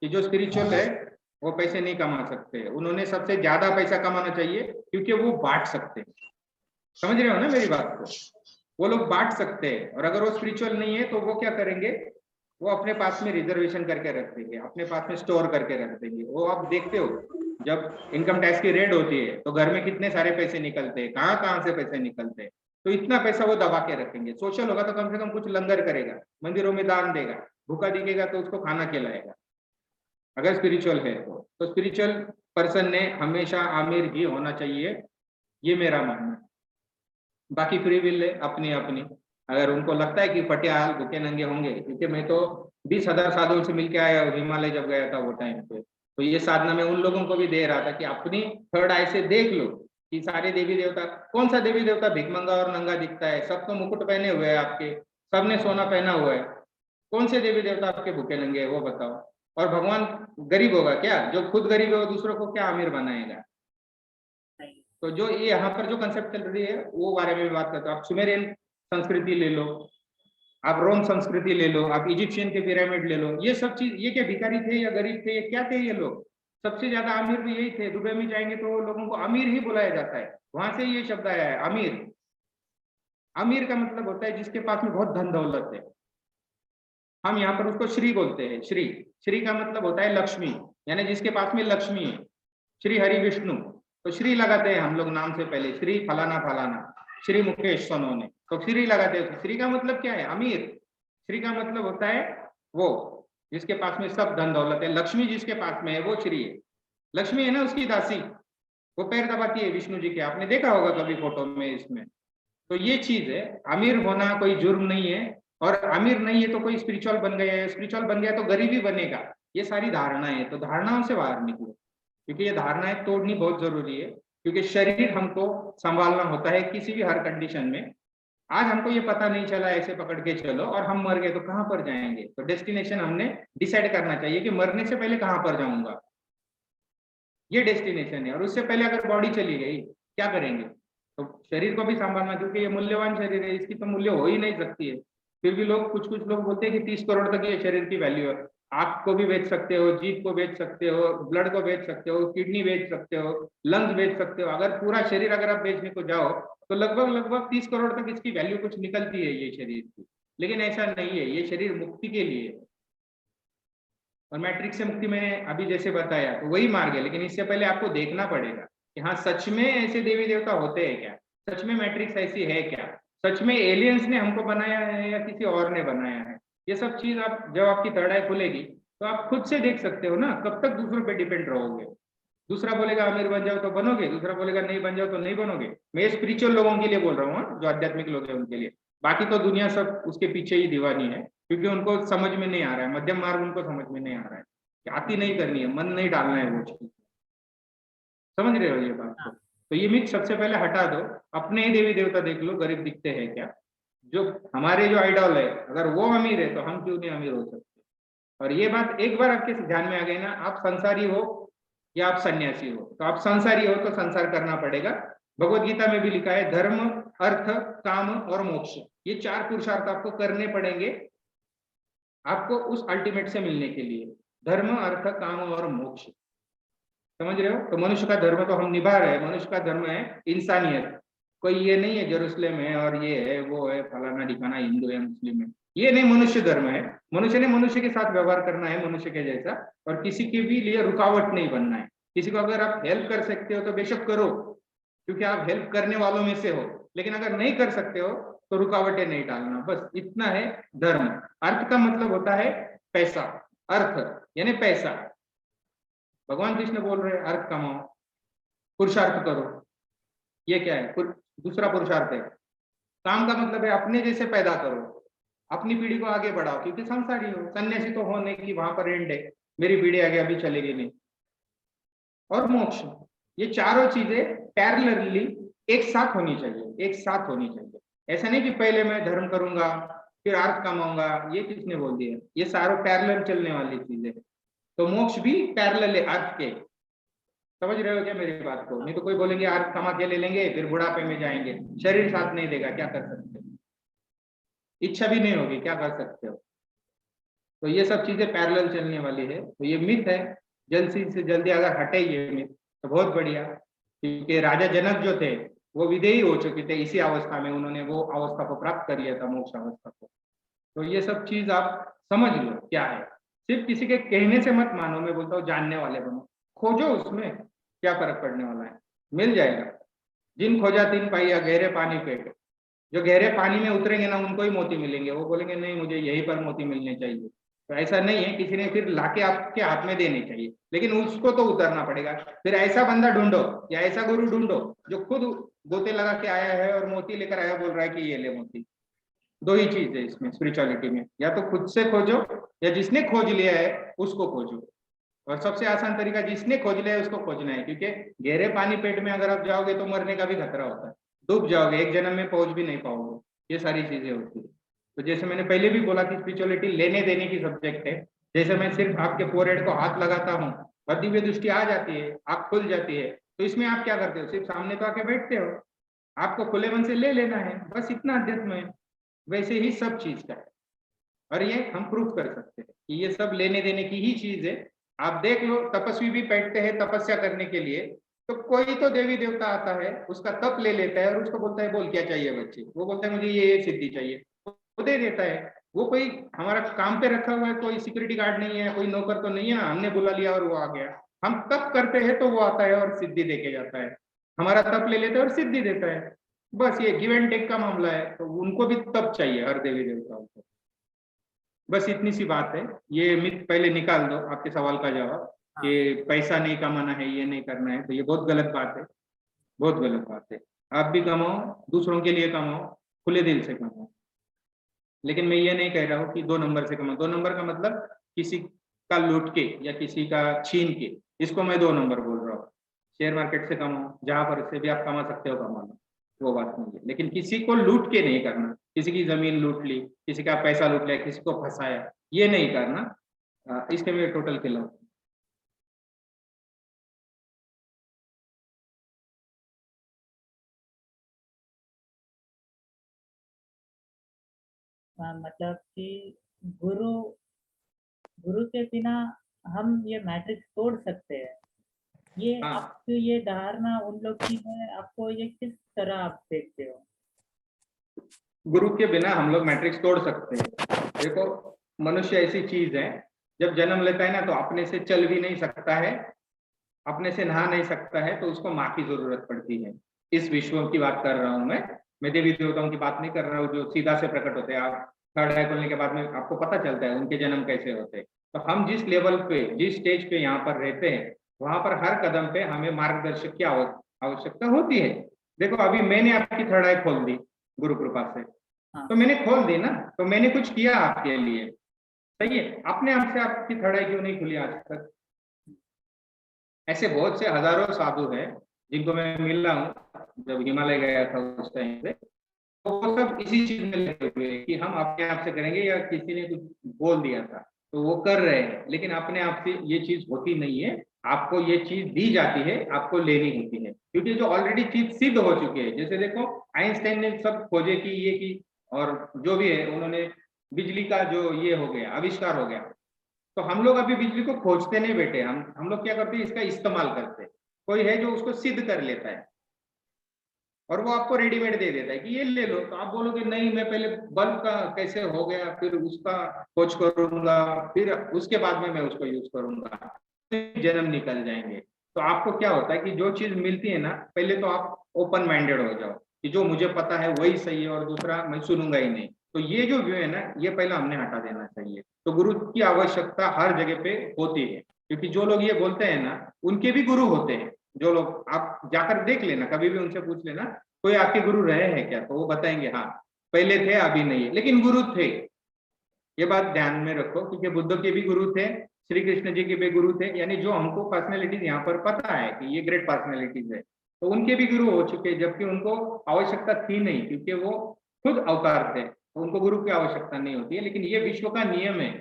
A: कि जो स्पिरिचुअल है वो पैसे नहीं कमा सकते। उन्होंने सबसे ज्यादा पैसा कमाना चाहिए, क्योंकि वो बांट सकते हैं। समझ रहे हो ना मेरी बात को? वो लोग बांट सकते हैं, और अगर वो स्पिरिचुअल नहीं है तो वो क्या करेंगे? वो अपने पास में रिजर्वेशन करके रख देंगे, अपने पास में स्टोर करके रख देंगे। वो आप देखते हो जब इनकम टैक्स की रेड होती है तो घर में कितने सारे पैसे निकलते हैं, कहाँ कहाँ से पैसे निकलते हैं, तो इतना पैसा वो दबा के रखेंगे। सोशल होगा तो कम से कम कुछ लंगर करेगा, मंदिरों में दान देगा, भूखा दिखेगा तो उसको खाना खिलाएगा, अगर स्पिरिचुअल है तो स्पिरिचुअल पर्सन ने हमेशा आमिर ही होना चाहिए, ये मेरा मानना है। बाकी फ्री विल है अपनी अपनी, अगर उनको लगता है कि पटियाल भूखे नंगे होंगे, क्योंकि मैं तो 20,000 साधुओं से मिलके आया हूँ हिमालय जब गया था वो टाइम पे, तो ये साधना मैं उन लोगों को भी दे रहा था कि अपनी थर्ड आई से देख लो कि सारे देवी देवता, कौन सा देवी देवता भिखमंगा और नंगा दिखता है, सब तो मुकुट पहने हुए हैं आपके, सबने सोना पहना हुआ है, कौन से देवी देवता आपके भूखे नंगे है वो बताओ। और भगवान गरीब होगा क्या? जो खुद गरीब है वो दूसरों को क्या अमीर बनाएगा? तो जो ये यहाँ पर जो कंसेप्ट चल रही है वो बारे में बात करता हूँ। आप सुमेरियन संस्कृति ले लो, आप रोम संस्कृति ले लो, आप इजिप्शियन के पिरामिड ले लो, ये सब चीज, ये क्या भिखारी थे या गरीब थे, ये क्या थे ये लोग? सबसे ज्यादा अमीर भी यही थे। दुबई में जाएंगे तो लोगों को अमीर ही बुलाया जाता है, वहां से ये शब्द आया है अमीर। अमीर का मतलब होता है जिसके पास में बहुत धन दौलत है। हम यहाँ पर उसको श्री बोलते हैं। श्री, श्री का मतलब होता है लक्ष्मी, यानी जिसके पास में लक्ष्मी है। श्री हरि विष्णु, तो श्री लगाते हैं हम लोग नाम से पहले, श्री फलाना फलाना, श्री मुकेश सोनोने, तो श्री लगाते हैं। श्री का मतलब क्या है? अमीर। श्री का मतलब होता है वो जिसके पास में सब धन दौलत है। लक्ष्मी जिसके पास में है वो श्री है। लक्ष्मी है ना उसकी दासी, वो पैर दबाती है विष्णु जी के, आपने देखा होगा कभी फोटो में इसमें। तो ये चीज है, अमीर होना कोई जुर्म नहीं है, और अमीर नहीं है तो कोई स्पिरिचुअल बन गया है, स्पिरिचुअल बन गया तो गरीबी बनेगा। ये सारी धारणाएं है, तो धारणाओं से बाहर निकलो, क्योंकि ये धारणाएं तोड़नी बहुत जरूरी है। क्योंकि शरीर हमको संभालना होता है किसी भी हर कंडीशन में। आज हमको ये पता नहीं चला, ऐसे पकड़ के चलो, और हम मर गए तो कहाँ पर जाएंगे? तो डेस्टिनेशन हमने डिसाइड करना चाहिए कि मरने से पहले कहाँ पर जाऊंगा, ये डेस्टिनेशन है। और उससे पहले अगर बॉडी चली गई क्या करेंगे? तो शरीर को भी संभालना, क्योंकि ये मूल्यवान शरीर है, इसकी तो मूल्य हो ही नहीं सकती है। फिर भी लोग, कुछ कुछ लोग बोलते हैं कि 30 करोड़ तक ये शरीर की वैल्यू है। आंख को भी बेच सकते हो, जीभ को बेच सकते हो, ब्लड को बेच सकते हो, किडनी बेच सकते हो, लंग्स बेच सकते हो। अगर पूरा शरीर अगर आप बेचने को जाओ तो लगभग लगभग 30 करोड़ तक इसकी वैल्यू कुछ निकलती है ये शरीर की। लेकिन ऐसा नहीं है, ये शरीर मुक्ति के लिए है। और मैट्रिक्स से मुक्ति मैंने अभी जैसे बताया तो वही मार्ग है, लेकिन इससे पहले आपको देखना पड़ेगा कि हाँ सच में ऐसे देवी देवता होते हैं क्या, सच में मैट्रिक्स ऐसी है क्या, सच में एलियंस ने हमको बनाया है या किसी और ने बनाया है। ये सब चीज आप, जब आपकी थर्ड आई खुलेगी तो आप खुद से देख सकते हो ना। कब तक दूसरों पे डिपेंड रहोगे? दूसरा बोलेगा अमीर बन जाओ तो बनोगे, दूसरा बोलेगा नहीं बन जाओ तो नहीं बनोगे। मैं स्पिरिचुअल लोगों के लिए बोल रहा हूँ, जो आध्यात्मिक लोग हैं उनके लिए। बाकी तो दुनिया सब उसके पीछे ही दीवानी है, क्योंकि उनको समझ में नहीं आ रहा है, मध्यम मार्ग उनको समझ में नहीं आ रहा है, आती नहीं करनी है, मन नहीं डालना है वो चीज। समझ रहे हो ये बात को? तो ये मिथ सबसे पहले हटा दो, अपने ही देवी देवता देख लो, गरीब दिखते हैं क्या? जो हमारे जो आइडल है, अगर वो अमीर है तो हम क्यों नहीं अमीर हो सकते? और ये बात एक बार आपके ध्यान में आ गई ना, आप संसारी हो या आप सन्यासी हो, तो आप संसारी हो तो संसार करना पड़ेगा। भगवत गीता में भी लिखा है धर्म, अर्थ, काम और मोक्ष, ये 4 पुरुषार्थ आपको करने पड़ेंगे आपको उस अल्टीमेट से मिलने के लिए। धर्म, अर्थ, काम और मोक्ष, समझ रहे हो? तो मनुष्य का धर्म तो हम निभा रहे हैं। मनुष्य का धर्म है इंसानियत। कोई ये नहीं है जेरूसलेम है और ये है वो है फलाना ढिकाना, हिंदू है मुस्लिम है, ये नहीं मनुष्य धर्म है। मनुष्य ने मनुष्य के साथ व्यवहार करना है मनुष्य के जैसा, और किसी के भी लिए रुकावट नहीं बनना है। किसी को अगर आप हेल्प कर सकते हो तो बेशक करो, क्योंकि आप हेल्प करने वालों में से हो। लेकिन अगर नहीं कर सकते हो तो रुकावटें नहीं डालना, बस इतना है धर्म। अर्थ का मतलब होता है पैसा, अर्थ यानी पैसा। भगवान कृष्ण बोल रहे हैं अर्थ कमाओ, पुरुषार्थ करो, ये क्या है? दूसरा पुरुषार्थ है। काम का मतलब है अपने जैसे पैदा करो, अपनी पीढ़ी को आगे बढ़ाओ, क्योंकि संसारी हो। सन्यासी तो होने की वहां पर एंड है, मेरी पीढ़ी आगे अभी चलेगी नहीं। और मोक्ष, ये चारों चीजें पैरेलली एक साथ होनी चाहिए, एक साथ होनी चाहिए। ऐसा नहीं कि पहले मैं धर्म करूंगा फिर अर्थ कमाऊंगा, ये किसने बोल दिया? ये सारों पैरेलल चलने वाली चीजें। तो मोक्ष भी पैरेलल है अर्थ के। समझ रहे हो क्या मेरी बात को? नहीं तो कोई बोलेंगे अर्थ कमा के ले लेंगे फिर बुढ़ापे में जाएंगे, शरीर साथ नहीं देगा, क्या कर सकते हो? इच्छा भी नहीं होगी, क्या कर सकते हो? तो ये सब चीजें पैरेलल चलने वाली है। तो ये मिथ है, जल्दी से जल्दी अगर हटे ये मिथ तो बहुत बढ़िया। क्योंकि राजा जनक जो थे वो विदेही हो चुके थे इसी अवस्था में, उन्होंने वो अवस्था को प्राप्त कर लिया था, मोक्ष अवस्था को। तो ये सब चीज आप समझ लो क्या है। सिर्फ किसी के कहने से मत मानो, मैं बोलता हूँ जानने वाले बनो। खोजो, उसमें क्या फर्क पड़ने वाला है, मिल जाएगा। जिन खोजा तीन पाइया गहरे पानी पेट, जो गहरे पानी में उतरेंगे ना उनको ही मोती मिलेंगे, वो बोलेंगे नहीं मुझे यहीं पर मोती मिलने चाहिए। तो ऐसा नहीं है, किसी ने फिर लाके आपके हाथ में देने चाहिए, लेकिन उसको तो उतरना पड़ेगा। फिर ऐसा बंदा ढूंढो या ऐसा गुरु ढूंढो जो खुद गोते लगा के आया है और मोती लेकर आया, बोल रहा है कि ये ले मोती। दो ही चीज है इसमें स्पिरिचुअलिटी में, या तो खुद से खोजो या जिसने खोज लिया है उसको खोजो। और सबसे आसान तरीका जिसने खोज लिया है उसको खोजना है, क्योंकि गहरे पानी पेट में अगर आप जाओगे तो मरने का भी खतरा होता है, डूब जाओगे, एक जन्म में पहुंच भी नहीं पाओगे। ये सारी चीजें होती है। तो जैसे मैंने पहले भी बोला कि स्पिरिचुअलिटी लेने देने की सब्जेक्ट है। जैसे मैं सिर्फ आपके फोरहेड को हाथ लगाता हूँ और दिव्य दृष्टि आ जाती है, आँख खुल जाती है, तो इसमें आप क्या करते हो, सिर्फ सामने तो आके बैठते हो, आपको खुले मन से ले लेना है, बस इतना अध्यात्म है। वैसे ही सब चीज का है, और ये हम प्रूफ कर सकते हैं कि ये सब लेने देने की ही चीज है। आप देख लो, तपस्वी भी बैठते हैं तपस्या करने के लिए, तो कोई तो देवी देवता आता है, उसका तप ले लेता है और उसको बोलता है बोल क्या चाहिए बच्चे, वो बोलता है मुझे ये सिद्धि चाहिए, वो दे देता है। वो कोई हमारा काम पे रखा हुआ है, कोई सिक्योरिटी गार्ड नहीं है, कोई नौकर तो नहीं है, हमने बुला लिया और वो आ गया। हम तप करते हैं तो वो आता है और सिद्धि दे के जाता है, हमारा तप ले लेता है और सिद्धि देता है। बस ये गिव एंड टेक का मामला है, तो उनको भी तप चाहिए हर देवी देवताओं को। बस इतनी सी बात है। ये मिथ पहले निकाल दो, आपके सवाल का जवाब कि पैसा नहीं कमाना है, ये नहीं करना है, तो ये बहुत गलत बात है, बहुत गलत बात है। आप भी कमाओ, दूसरों के लिए कमाओ, खुले दिल से कमाओ। लेकिन मैं ये नहीं कह रहा हूँ कि 2 नंबर से कमाओ। 2 नंबर का मतलब किसी का लूट के या किसी का छीन के, इसको मैं 2 नंबर बोल रहा हूँ। शेयर मार्केट से कमाओ, जहां पर से भी आप कमा सकते हो कमा लो, वो बात नहीं है। लेकिन किसी को लूट के नहीं करना, किसी की जमीन लूट ली, किसी का पैसा लूट लिया, किसी को फंसाया, ये नहीं करना। इसके मैं टोटल खिलाफ।
B: मतलब कि गुरु गुरु के बिना हम ये मैट्रिक्स तोड़ सकते हैं, ये
A: हाँ,
B: आपकी ये धारणा उन लोग की है, आपको ये किस तरह आप देखते हो?
A: गुरु के बिना हम लोग मैट्रिक्स तोड़ सकते हैं। देखो, मनुष्य ऐसी चीज है, जब जन्म लेता है ना तो अपने से चल भी नहीं सकता है, अपने से नहा नहीं सकता है, तो उसको माँ की जरूरत पड़ती है। इस विश्व की बात कर रहा हूँ मैं देवी देवताओं की बात नहीं कर रहा हूँ जो सीधा से प्रकट होते हैं। आप थर्ड आई खोलने के बाद में आपको पता चलता है उनके जन्म कैसे होते हैं। तो हम जिस लेवल पे, जिस स्टेज पे यहाँ पर रहते हैं, वहां पर हर कदम पे हमें मार्गदर्शक की आवश्यकता होती है। देखो, अभी मैंने आपकी थर्ड आई खोल दी गुरु कृपा से,
B: हाँ।
A: तो मैंने खोल दी ना, तो मैंने कुछ किया आपके लिए, सही है। अपने आप से आपकी थर्ड आई क्यों नहीं खुली आज तक? ऐसे बहुत से हजारों साधु हैं जिनको मैं मिल रहा हूँ, जब हिमालय गया था उस टाइम पे, तो वो सब इसी चीज में लगे हुए हैं कि हम अपने आप से करेंगे, या किसी ने कुछ बोल दिया था तो वो कर रहे हैं, लेकिन अपने आप से ये चीज होती नहीं है। आपको ये चीज दी जाती है, आपको लेनी होती है, क्योंकि जो ऑलरेडी चीज सिद्ध हो चुकी है। जैसे देखो, आइंस्टाइन ने सब खोजे की, ये की, और जो भी है उन्होंने, बिजली का जो ये हो गया, आविष्कार हो गया। तो हम लोग अभी बिजली को खोजते नहीं बैठे, हम लोग क्या करते हैं, इसका इस्तेमाल करते हैं। कोई है जो उसको सिद्ध कर लेता है और वो आपको रेडीमेड दे देता है कि ये ले लो, तो आप बोलोगे नहीं मैं पहले बल्ब का कैसे हो गया, फिर उसका खोज करूंगा, फिर उसके बाद में मैं उसको यूज करूंगा, फिर जन्म निकल जाएंगे। तो आपको क्या होता है कि जो चीज मिलती है ना, पहले तो आप ओपन माइंडेड हो जाओ कि जो मुझे पता है वही सही है और दूसरा मैं सुनूंगा ही नहीं। तो ये जो व्यू है ना, ये पहला हमने हटा देना चाहिए। तो गुरु की आवश्यकता हर जगह पे होती है, क्योंकि जो लोग ये बोलते हैं ना, उनके भी गुरु होते हैं। जो लोग, आप जाकर देख लेना, कभी भी उनसे पूछ लेना कोई आपके गुरु रहे हैं क्या, तो वो बताएंगे हाँ पहले थे अभी नहीं है, लेकिन गुरु थे। ये बात ध्यान में रखो, क्योंकि बुद्ध के भी गुरु थे, श्री कृष्ण जी के भी गुरु थे, यानी जो हमको पर्सनैलिटीज यहाँ पर पता है कि ये ग्रेट पर्सनैलिटीज है, तो उनके भी गुरु हो चुके, जबकि उनको आवश्यकता थी नहीं, क्योंकि वो खुद अवतार थे, तो उनको गुरु की आवश्यकता नहीं होती है। लेकिन ये विश्व का नियम है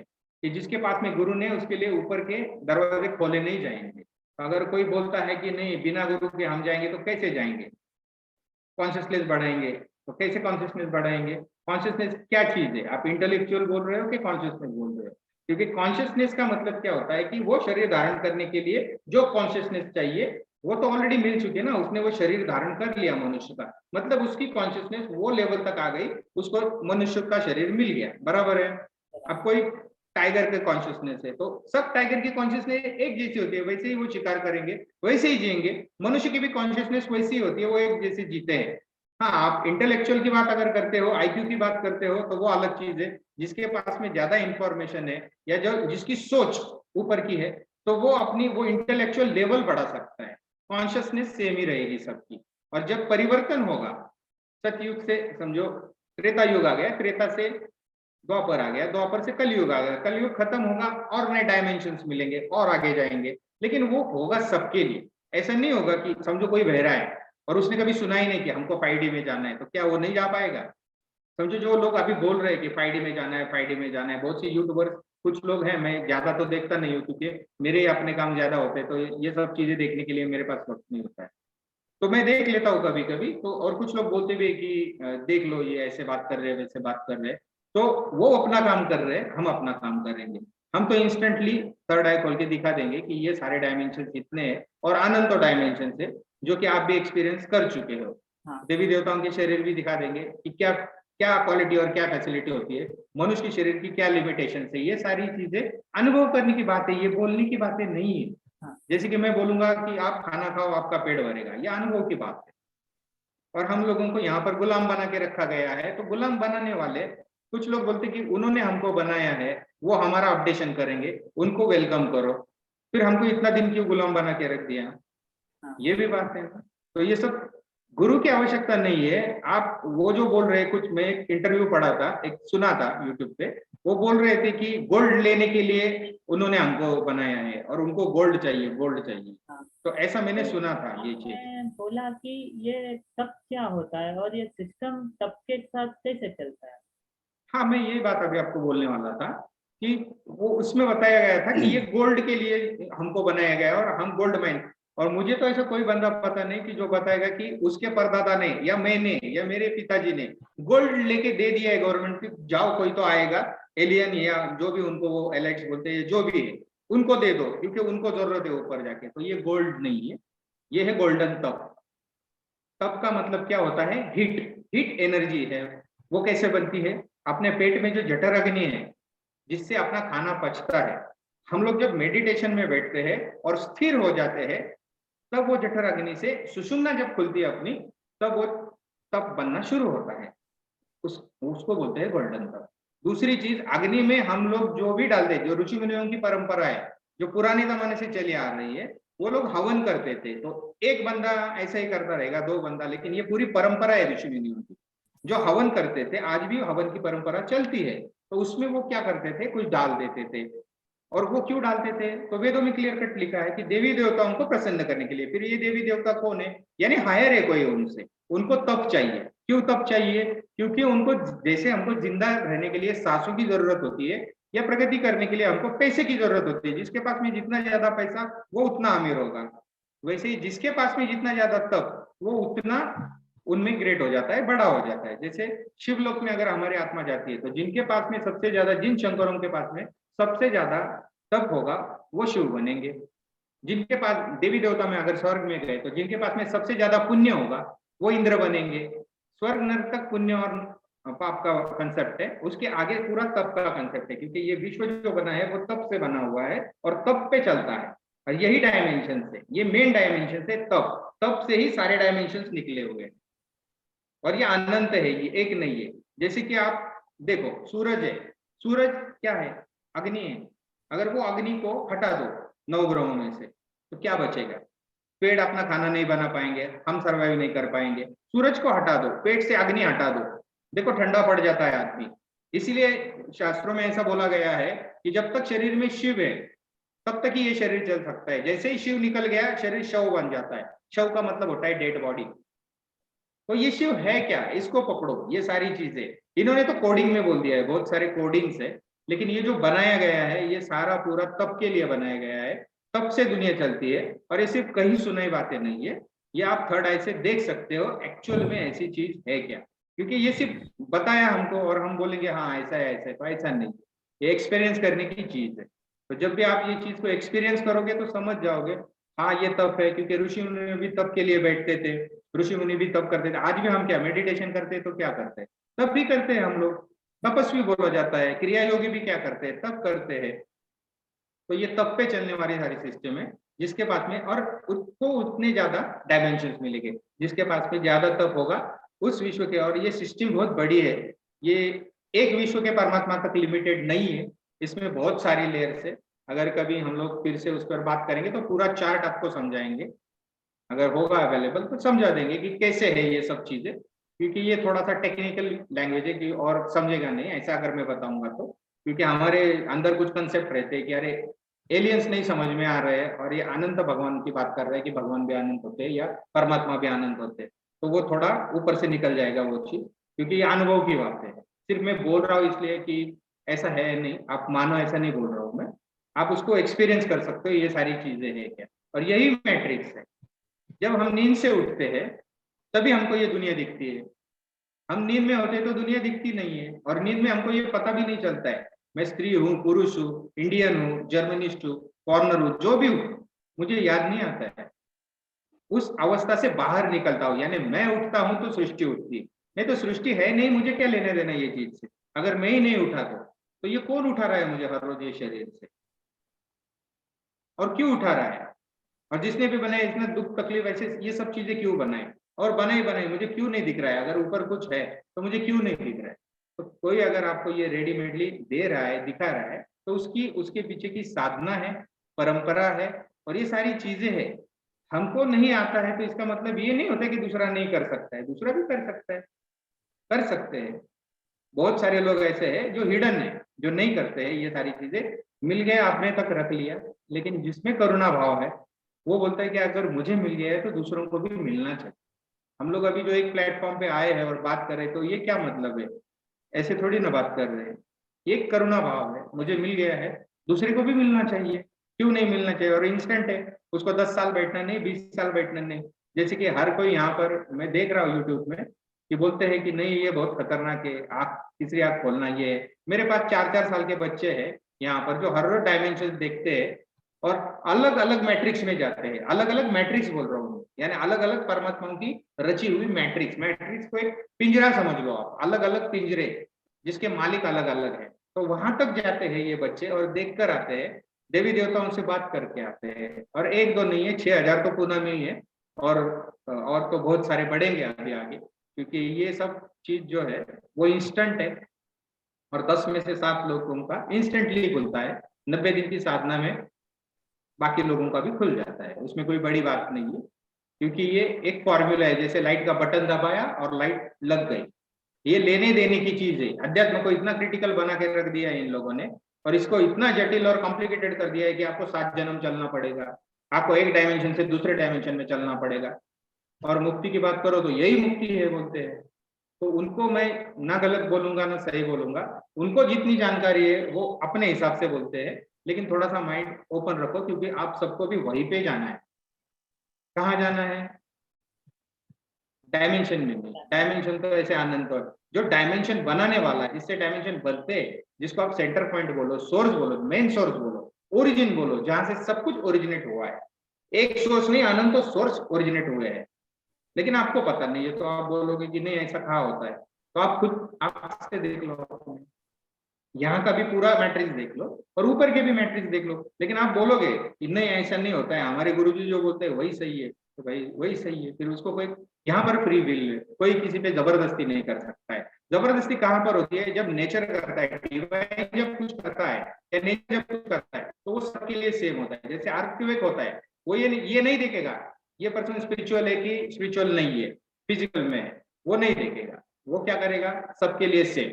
A: कि जिसके पास में गुरु ने, उसके लिए ऊपर के दरवाजे खोले नहीं जाएंगे। तो अगर कोई बोलता है कि नहीं बिना गुरु के हम जाएंगे, तो कैसे जाएंगे? कॉन्शियसनेस बढ़ाएंगे, तो कैसे कॉन्शियसनेस बढ़ाएंगे? कॉन्शियसनेस क्या चीज है? आप इंटेलेक्चुअल बोल रहे हो कि कॉन्शियसनेस बोल रहे हो? क्योंकि कॉन्शियसनेस का मतलब क्या होता है कि वो शरीर धारण करने के लिए जो कॉन्शियसनेस चाहिए वो तो ऑलरेडी मिल चुकी है ना, उसने वो शरीर धारण कर लिया मनुष्य का, मतलब उसकी कॉन्शियसनेस वो लेवल तक आ गई, उसको मनुष्य का शरीर मिल गया, बराबर है। अब कोई टाइगर के कॉन्शियसनेस है, तो सब टाइगर की कॉन्शियसनेस एक जैसी होती है, वैसे ही वो शिकार करेंगे, वैसे ही जिएंगे। मनुष्य की भी कॉन्शियसनेस वैसी ही होती है, वो एक जैसे जीते हैं। हाँ, आप इंटेलेक्चुअल की बात अगर करते हो, आईक्यू की बात करते हो, तो वो अलग चीज है। जिसके पास में ज्यादा इंफॉर्मेशन है या जो जिसकी सोच ऊपर की है, तो वो अपनी वो इंटेलेक्चुअल लेवल बढ़ा सकता है। कॉन्शियसनेस सेम ही रहेगी सबकी। और जब परिवर्तन होगा, सतयुग से समझो त्रेता युग आ गया, त्रेता से द्वापर आ गया, द्वापर से कलयुग आ गया, कलयुग खत्म होगा और नए डायमेंशंस मिलेंगे और आगे जाएंगे। लेकिन वो होगा सबके लिए। ऐसा नहीं होगा कि समझो कोई बहरा है और उसने कभी सुना ही नहीं कि हमको 5D में जाना है, तो क्या वो नहीं जा पाएगा? समझो जो लोग अभी बोल रहे हैं कि 5D में जाना है, 5D में जाना है, बहुत सी यूट्यूबर कुछ लोग हैं, मैं ज्यादा तो देखता नहीं हूँ क्योंकि मेरे अपने काम ज्यादा होते हैं, तो ये सब चीजें देखने के लिए मेरे पास वक्त नहीं होता है। तो मैं देख लेता हूँ कभी कभी तो, और कुछ लोग बोलते भी कि देख लो ये ऐसे बात कर रहे हैं, वैसे बात कर रहे हैं। तो वो अपना काम कर रहे हैं, हम अपना काम करेंगे। हम तो इंस्टेंटली थर्ड आई खोल के दिखा देंगे कि ये सारे डायमेंशन इतने हैं और अनंत डायमेंशन है, जो कि आप भी एक्सपीरियंस कर चुके हो।
B: हाँ।
A: देवी देवताओं के शरीर भी दिखा देंगे कि क्या क्या क्वालिटी और क्या फैसिलिटी होती है, मनुष्य के शरीर की क्या लिमिटेशन है। ये सारी चीजें अनुभव करने की बात है, ये बोलने की बातें नहीं है। जैसे कि मैं बोलूंगा कि आप खाना खाओ आपका पेट भरेगा, ये अनुभव की बात है। और हम लोगों को यहाँ पर गुलाम बना के रखा गया है, तो गुलाम बनाने वाले कुछ लोग बोलते कि उन्होंने हमको बनाया है, वो हमारा अपडेशन करेंगे, उनको वेलकम करो, फिर हमको इतना दिन क्यों गुलाम बना के रख दिया? ये भी बात है। तो ये सब गुरु की आवश्यकता नहीं है। आप वो जो बोल रहे हैं, कुछ मैं एक इंटरव्यू पढ़ा था, एक सुना था यूट्यूब पे, वो बोल रहे थे कि गोल्ड लेने के लिए उन्होंने हमको बनाया है और उनको गोल्ड चाहिए, गोल्ड चाहिए। तो ऐसा मैंने सुना था ये चीज।
B: बोला कि ये तब क्या होता है और ये सिस्टम तब के साथ कैसे चलता है?
A: हाँ, मैं ये बात अभी आपको बोलने वाला था कि वो उसमें बताया गया था कि ये गोल्ड के लिए हमको बनाया गया है और हम गोल्ड माइन। और मुझे तो ऐसा कोई बंदा पता नहीं कि जो बताएगा कि उसके परदादा ने या मैंने या मेरे पिताजी ने गोल्ड लेके दे दिया है गवर्नमेंट की, जाओ कोई तो आएगा एलियन या जो भी उनको वो एलाइट्स बोलते हैं, जो भी है उनको दे दो क्योंकि उनको जरूरत है ऊपर जाके। तो ये गोल्ड नहीं है, ये है गोल्डन तप। तप का मतलब क्या होता है? हीट, हीट एनर्जी है। वो कैसे बनती है? अपने पेट में जो जठर अग्नि है जिससे अपना खाना पचता है, हम लोग जब मेडिटेशन में बैठते हैं और स्थिर हो जाते हैं, तब वो जठर अग्नि से सुषुम्ना जब खुलती है अपनी, तब वो तप बनना शुरू होता है। उसको बोलते हैं गोल्डन तप। दूसरी चीज, अग्नि में हम लोग जो भी डालते हैं, जो ऋषि मुनियों की परंपरा है, जो पुराने जमाने से चली आ रही है, वो लोग हवन करते थे। तो एक बंदा ऐसा ही करता रहेगा, दो बंदा, लेकिन ये पूरी परंपरा है ऋषि मुनियों की जो हवन करते थे। आज भी हवन की परंपरा चलती है। तो उसमें वो क्या करते थे, कुछ डाल देते थे। और वो क्यों डालते थे? तो वेदों में क्लियर कट लिखा है कि देवी देवताओं को प्रसन्न करने के लिए। फिर ये देवी देवता कौन है? यानी हायर है कोई उनसे, उनको तप चाहिए। क्यों तप चाहिए? क्योंकि उनको जैसे हमको जिंदा रहने के लिए सांसों की जरूरत होती है या प्रगति करने के लिए हमको पैसे की जरूरत होती है, जिसके पास में जितना ज्यादा पैसा वो उतना अमीर होगा, वैसे ही जिसके पास में जितना ज्यादा तप वो उतना उनमें ग्रेट हो जाता है, बड़ा हो जाता है। जैसे शिवलोक में अगर हमारी आत्मा जाती है तो जिनके पास में सबसे ज्यादा, जिन शंकरों के पास में सबसे ज्यादा तप होगा वो शिव बनेंगे। जिनके पास देवी देवता में अगर स्वर्ग में गए तो जिनके पास में सबसे ज्यादा पुण्य होगा वो इंद्र बनेंगे। स्वर्ग नरक तक पुण्य और पाप का कंसेप्ट है, उसके आगे पूरा तप का कंसेप्ट है, क्योंकि ये विश्व जो बना है वो तप से बना हुआ है और तप पे चलता है। और यही डायमेंशन है, ये मेन डायमेंशन है तप। तप से ही सारे डायमेंशन निकले हुए हैं और ये अनंत है, ये एक नहीं है। जैसे कि आप देखो, सूरज है, सूरज क्या है? अग्नि है। अगर वो अग्नि को हटा दो नवग्रहों में से तो क्या बचेगा? पेड़ अपना खाना नहीं बना पाएंगे, हम सर्वाइव नहीं कर पाएंगे। सूरज को हटा दो, पेट से अग्नि हटा दो, देखो ठंडा पड़ जाता है आदमी। इसीलिए शास्त्रों में ऐसा बोला गया है कि जब तक शरीर में शिव है तब तक ही ये शरीर चल सकता है। जैसे ही शिव निकल गया शरीर शव बन जाता है। शव का मतलब होता है डेड बॉडी। तो ये शिव है क्या, इसको पकड़ो। ये सारी चीजें इन्होंने तो कोडिंग में बोल दिया है, बहुत सारे कोडिंग्स है, लेकिन ये जो बनाया गया है ये सारा पूरा तप के लिए बनाया गया है। तब से दुनिया चलती है और ये सिर्फ कहीं सुनाई बातें नहीं है, ये आप थर्ड आई से देख सकते हो एक्चुअल में ऐसी चीज है क्या। क्योंकि ये सिर्फ बताया हमको और हम बोलेंगे हाँ ऐसा है ऐसा है, तो ऐसा नहीं। ये एक्सपीरियंस करने की चीज है। तो जब भी आप ये चीज को एक्सपीरियंस करोगे तो समझ जाओगे हाँ ये तप है। क्योंकि ऋषि मुनि भी तप के लिए बैठते थे, ऋषि मुनि भी तप करते थे। आज भी हम क्या मेडिटेशन करते हैं तो क्या करते हैं? तब भी करते हैं हम लोग। तपस्वी बोला जाता है। क्रिया योगी भी क्या करते हैं, तप करते हैं। तो ये तप पे चलने वाली सारी सिस्टम है जिसके पास में, और उसको उतने ज्यादा डायमेंशन मिलेंगे जिसके पास में ज्यादा तप होगा उस विश्व के। और ये सिस्टम बहुत बड़ी है, ये एक विश्व के परमात्मा तक लिमिटेड नहीं है, इसमें बहुत सारी लेयर्स है। अगर कभी हम लोग फिर से उस पर बात करेंगे तो पूरा चार्ट आपको समझाएंगे, अगर होगा अवेलेबल तो समझा देंगे कि कैसे है ये सब चीजें, क्योंकि ये थोड़ा सा टेक्निकल लैंग्वेज है कि और समझेगा नहीं ऐसा अगर मैं बताऊंगा तो, क्योंकि हमारे अंदर कुछ कंसेप्ट रहते हैं कि अरे एलियंस नहीं समझ में आ रहे हैं और ये अनंत भगवान की बात कर रहे हैं कि भगवान भी अनंत होते हैं या परमात्मा भी अनंत होते हैं, तो वो थोड़ा ऊपर से निकल जाएगा वो चीज, क्योंकि ये अनुभव की बात है। सिर्फ मैं बोल रहा हूँ इसलिए कि ऐसा है नहीं, आप मानो ऐसा नहीं बोल रहा हूँ मैं, आप उसको एक्सपीरियंस कर सकते हो ये सारी चीजें है क्या। और यही मैट्रिक्स है, जब हम नींद से उठते हैं तभी हमको ये दुनिया दिखती है। हम नींद में होते तो दुनिया दिखती नहीं है, और नींद में हमको ये पता भी नहीं चलता है मैं स्त्री हूँ, पुरुष हूँ, इंडियन हूँ, जर्मनिस्ट हूँ, फॉरनर हूँ, जो भी हूँ मुझे याद नहीं आता है। उस अवस्था से बाहर निकलता हूँ, यानी मैं उठता हूँ तो सृष्टि उठती है, नहीं तो सृष्टि है नहीं, मुझे क्या लेने देना ये चीज से। अगर मैं ही नहीं उठा तो ये कौन उठा रहा है मुझे हर रोज ये शरीर से, और क्यों उठा रहा है, और जिसने भी बनाया इसने दुख तकलीफ ऐसे ये सब चीजें क्यों बनाए, और बनाई बनाई मुझे क्यों नहीं दिख रहा है। अगर ऊपर कुछ है तो मुझे क्यों नहीं दिख रहा है। तो कोई अगर आपको ये रेडीमेडली दे रहा है, दिखा रहा है, तो उसकी उसके पीछे की साधना है, परंपरा है, और ये सारी चीजें हैं। हमको नहीं आता है तो इसका मतलब ये नहीं होता कि दूसरा नहीं कर सकता है, दूसरा भी कर सकता है, कर सकते हैं। बहुत सारे लोग ऐसे हैं जो हिडन है, जो नहीं करते हैं ये सारी चीजें, मिल गया अपने तक रख लिया। लेकिन जिसमें करुणा भाव है वो बोलता है कि अगर मुझे मिल गया है तो दूसरों को भी मिलना चाहिए। हम लोग अभी जो एक प्लेटफॉर्म पे आए हैं और बात कर रहे हैं, तो ये क्या मतलब है, ऐसे थोड़ी ना बात कर रहे हैं। एक करुणा भाव है, मुझे मिल गया है, दूसरे को भी मिलना चाहिए, क्यों नहीं मिलना चाहिए। और इंस्टेंट है, उसको 10 साल बैठना नहीं, 20 साल बैठना नहीं। जैसे कि हर कोई यहाँ पर मैं देख रहा हूँ यूट्यूब में कि बोलते हैं कि नहीं ये बहुत खतरनाक है, आँख तीसरी आँख खोलना ये है। मेरे पास 4-4 साल के बच्चे हैं यहाँ पर जो हर रोज डायमेंशन देखते हैं और अलग अलग मैट्रिक्स में जाते हैं। अलग अलग मैट्रिक्स बोल रहा हूँ, यानी अलग अलग परमात्माओं की रची हुई मैट्रिक्स। मैट्रिक्स को एक पिंजरा समझ लो आप, अलग अलग पिंजरे जिसके मालिक अलग अलग है। तो वहां तक जाते हैं ये बच्चे और देख कर आते हैं, देवी देवताओं से बात करके आते हैं। और एक दो नहीं है, 6000 तो पूना में ही है, और तो बहुत सारे बढ़ेंगे आगे आगे, क्योंकि ये सब चीज जो है वो इंस्टेंट है। और 10 में से 7 लोगों का इंस्टेंटली खुलता है, 90 दिन की साधना में बाकी लोगों का भी खुल जाता है, उसमें कोई बड़ी बात नहीं है। क्योंकि ये एक फॉर्मूला है, जैसे लाइट का बटन दबाया और लाइट लग गई, ये लेने देने की चीज है। अध्यात्म को इतना क्रिटिकल बना के रख दिया है इन लोगों ने, और इसको इतना जटिल और कॉम्प्लिकेटेड कर दिया है कि आपको 7 जन्म चलना पड़ेगा, आपको एक डायमेंशन से दूसरे डायमेंशन में चलना पड़ेगा। और मुक्ति की बात करो तो यही मुक्ति है बोलते हैं। तो उनको मैं ना गलत बोलूंगा ना सही बोलूंगा, उनको जितनी जानकारी है वो अपने हिसाब से बोलते हैं। लेकिन थोड़ा सा माइंड ओपन रखो, क्योंकि आप सबको भी वहीं पे जाना है। कहाँ जाना है, डायमेंशन में नहीं। डायमेंशन तो ऐसे अनंत है, जो डायमेंशन बनाने वाला है, जिससे डायमेंशन बनते हैं, जिसको आप सेंटर पॉइंट बोलो, सोर्स बोलो, मेन सोर्स बोलो, ओरिजिन बोलो, जहां से सब कुछ ओरिजिनेट हुआ है। एक सोर्स नहीं, अनंत सोर्स ओरिजिनेट हुए हैं, लेकिन आपको पता नहीं है। तो आप बोलोगे कि नहीं ऐसा कहाँ होता है, तो आप खुद आप से देख लो, यहाँ का भी पूरा मैट्रिक्स देख लो और ऊपर के भी मैट्रिक्स देख लो। लेकिन आप बोलोगे कि नहीं ऐसा नहीं होता है, हमारे गुरुजी जो बोलते हैं वही सही है, तो भाई वही सही है। फिर उसको कोई, यहाँ पर फ्री विल है, कोई किसी पे जबरदस्ती नहीं कर सकता है। जबरदस्ती कहाँ पर होती है, जब नेचर करता है, डिवाइन जब कुछ करता है या नेचर जब कुछ करता है तो वो सबके लिए सेम होता है। जैसे अर्थक्वेक होता है, वो ये नहीं देखेगा ये पर्सन स्पिरिचुअल है कि स्पिरिचुअल नहीं है, फिजिकल में है, वो नहीं देखेगा। वो क्या करेगा, सबके लिए सेम,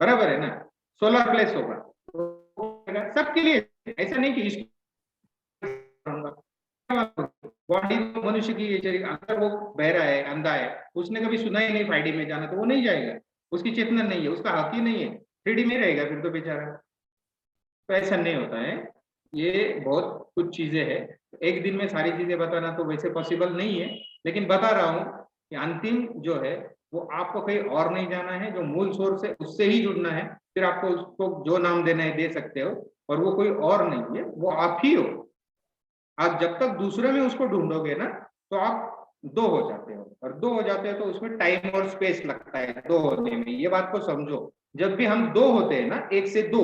A: बराबर है ना। सोलर प्लेस होगा तो सबके लिए, ऐसा नहीं कि बॉडी मनुष्य की अगर वो बहरा है, अंधा है, उसने कभी सुना ही नहीं 5D में जाना, तो वो नहीं जाएगा, उसकी चेतना नहीं है, उसका हक ही नहीं है, 3D में रहेगा फिर तो बेचारा। तो ऐसा नहीं होता है, ये बहुत कुछ चीजें हैं। एक दिन में सारी चीजें बताना तो वैसे पॉसिबल नहीं है, लेकिन बता रहा हूँ कि अंतिम जो है वो आपको कहीं और नहीं जाना है, जो मूल सोर्स है उससे ही जुड़ना है। फिर आपको उसको जो नाम देना है दे सकते हो, और वो कोई और नहीं है, वो आप ही हो। आप जब तक दूसरे में उसको ढूंढोगे ना, तो आप दो हो जाते हो, और दो हो जाते हो तो उसमें टाइम और स्पेस लगता है दो होने में, ये बात को समझो। जब भी हम दो होते हैं ना, एक से दो,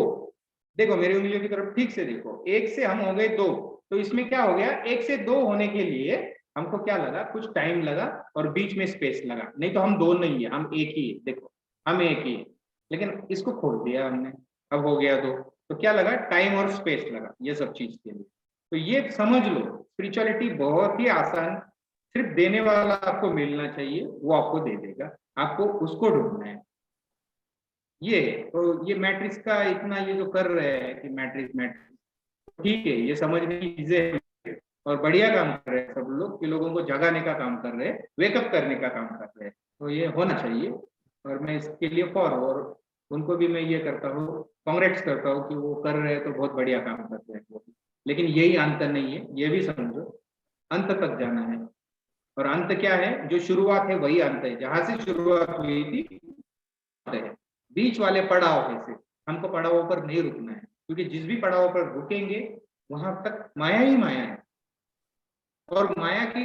A: देखो मेरी उंगलियों की तरफ ठीक से देखो, एक से हम हो गए दो, तो इसमें क्या हो गया, एक से दो होने के लिए हमको क्या लगा, कुछ टाइम लगा और बीच में स्पेस लगा, नहीं तो हम दो नहीं है, हम एक ही है, देखो हम एक ही है, लेकिन इसको खोल दिया हमने, अब हो गया दो, तो क्या लगा, टाइम और स्पेस लगा, ये सब चीज के लिए। तो ये समझ लो, स्पिरिचुअलिटी बहुत ही आसान, सिर्फ देने वाला आपको मिलना चाहिए, वो आपको दे देगा, आपको उसको ढूंढना है। ये है, तो ये मैट्रिक्स का इतना ये जो कर रहे हैं कि मैट्रिक्स मैट्रिक्स, ठीक है, ये समझने की चीजें हैं, और बढ़िया काम कर रहे हैं सब लोग, कि लोगों को जगाने का काम कर रहे हैं, वेकअप करने का काम कर रहे हैं, तो ये होना चाहिए। और मैं इसके लिए फॉर, और उनको भी मैं ये करता हूँ, कांग्रेट्स करता हूँ कि वो कर रहे हैं, तो बहुत बढ़िया काम कर रहे हैं वो। लेकिन यही अंत नहीं है, ये भी समझो, अंत तक जाना है। और अंत क्या है, जो शुरुआत है वही अंत है, जहां से शुरुआत हुई थी है। बीच वाले पड़ाव है, से हमको पड़ावों पर नहीं रुकना है, क्योंकि जिस भी पड़ाव पर रुकेंगे वहां तक माया ही माया है, और माया की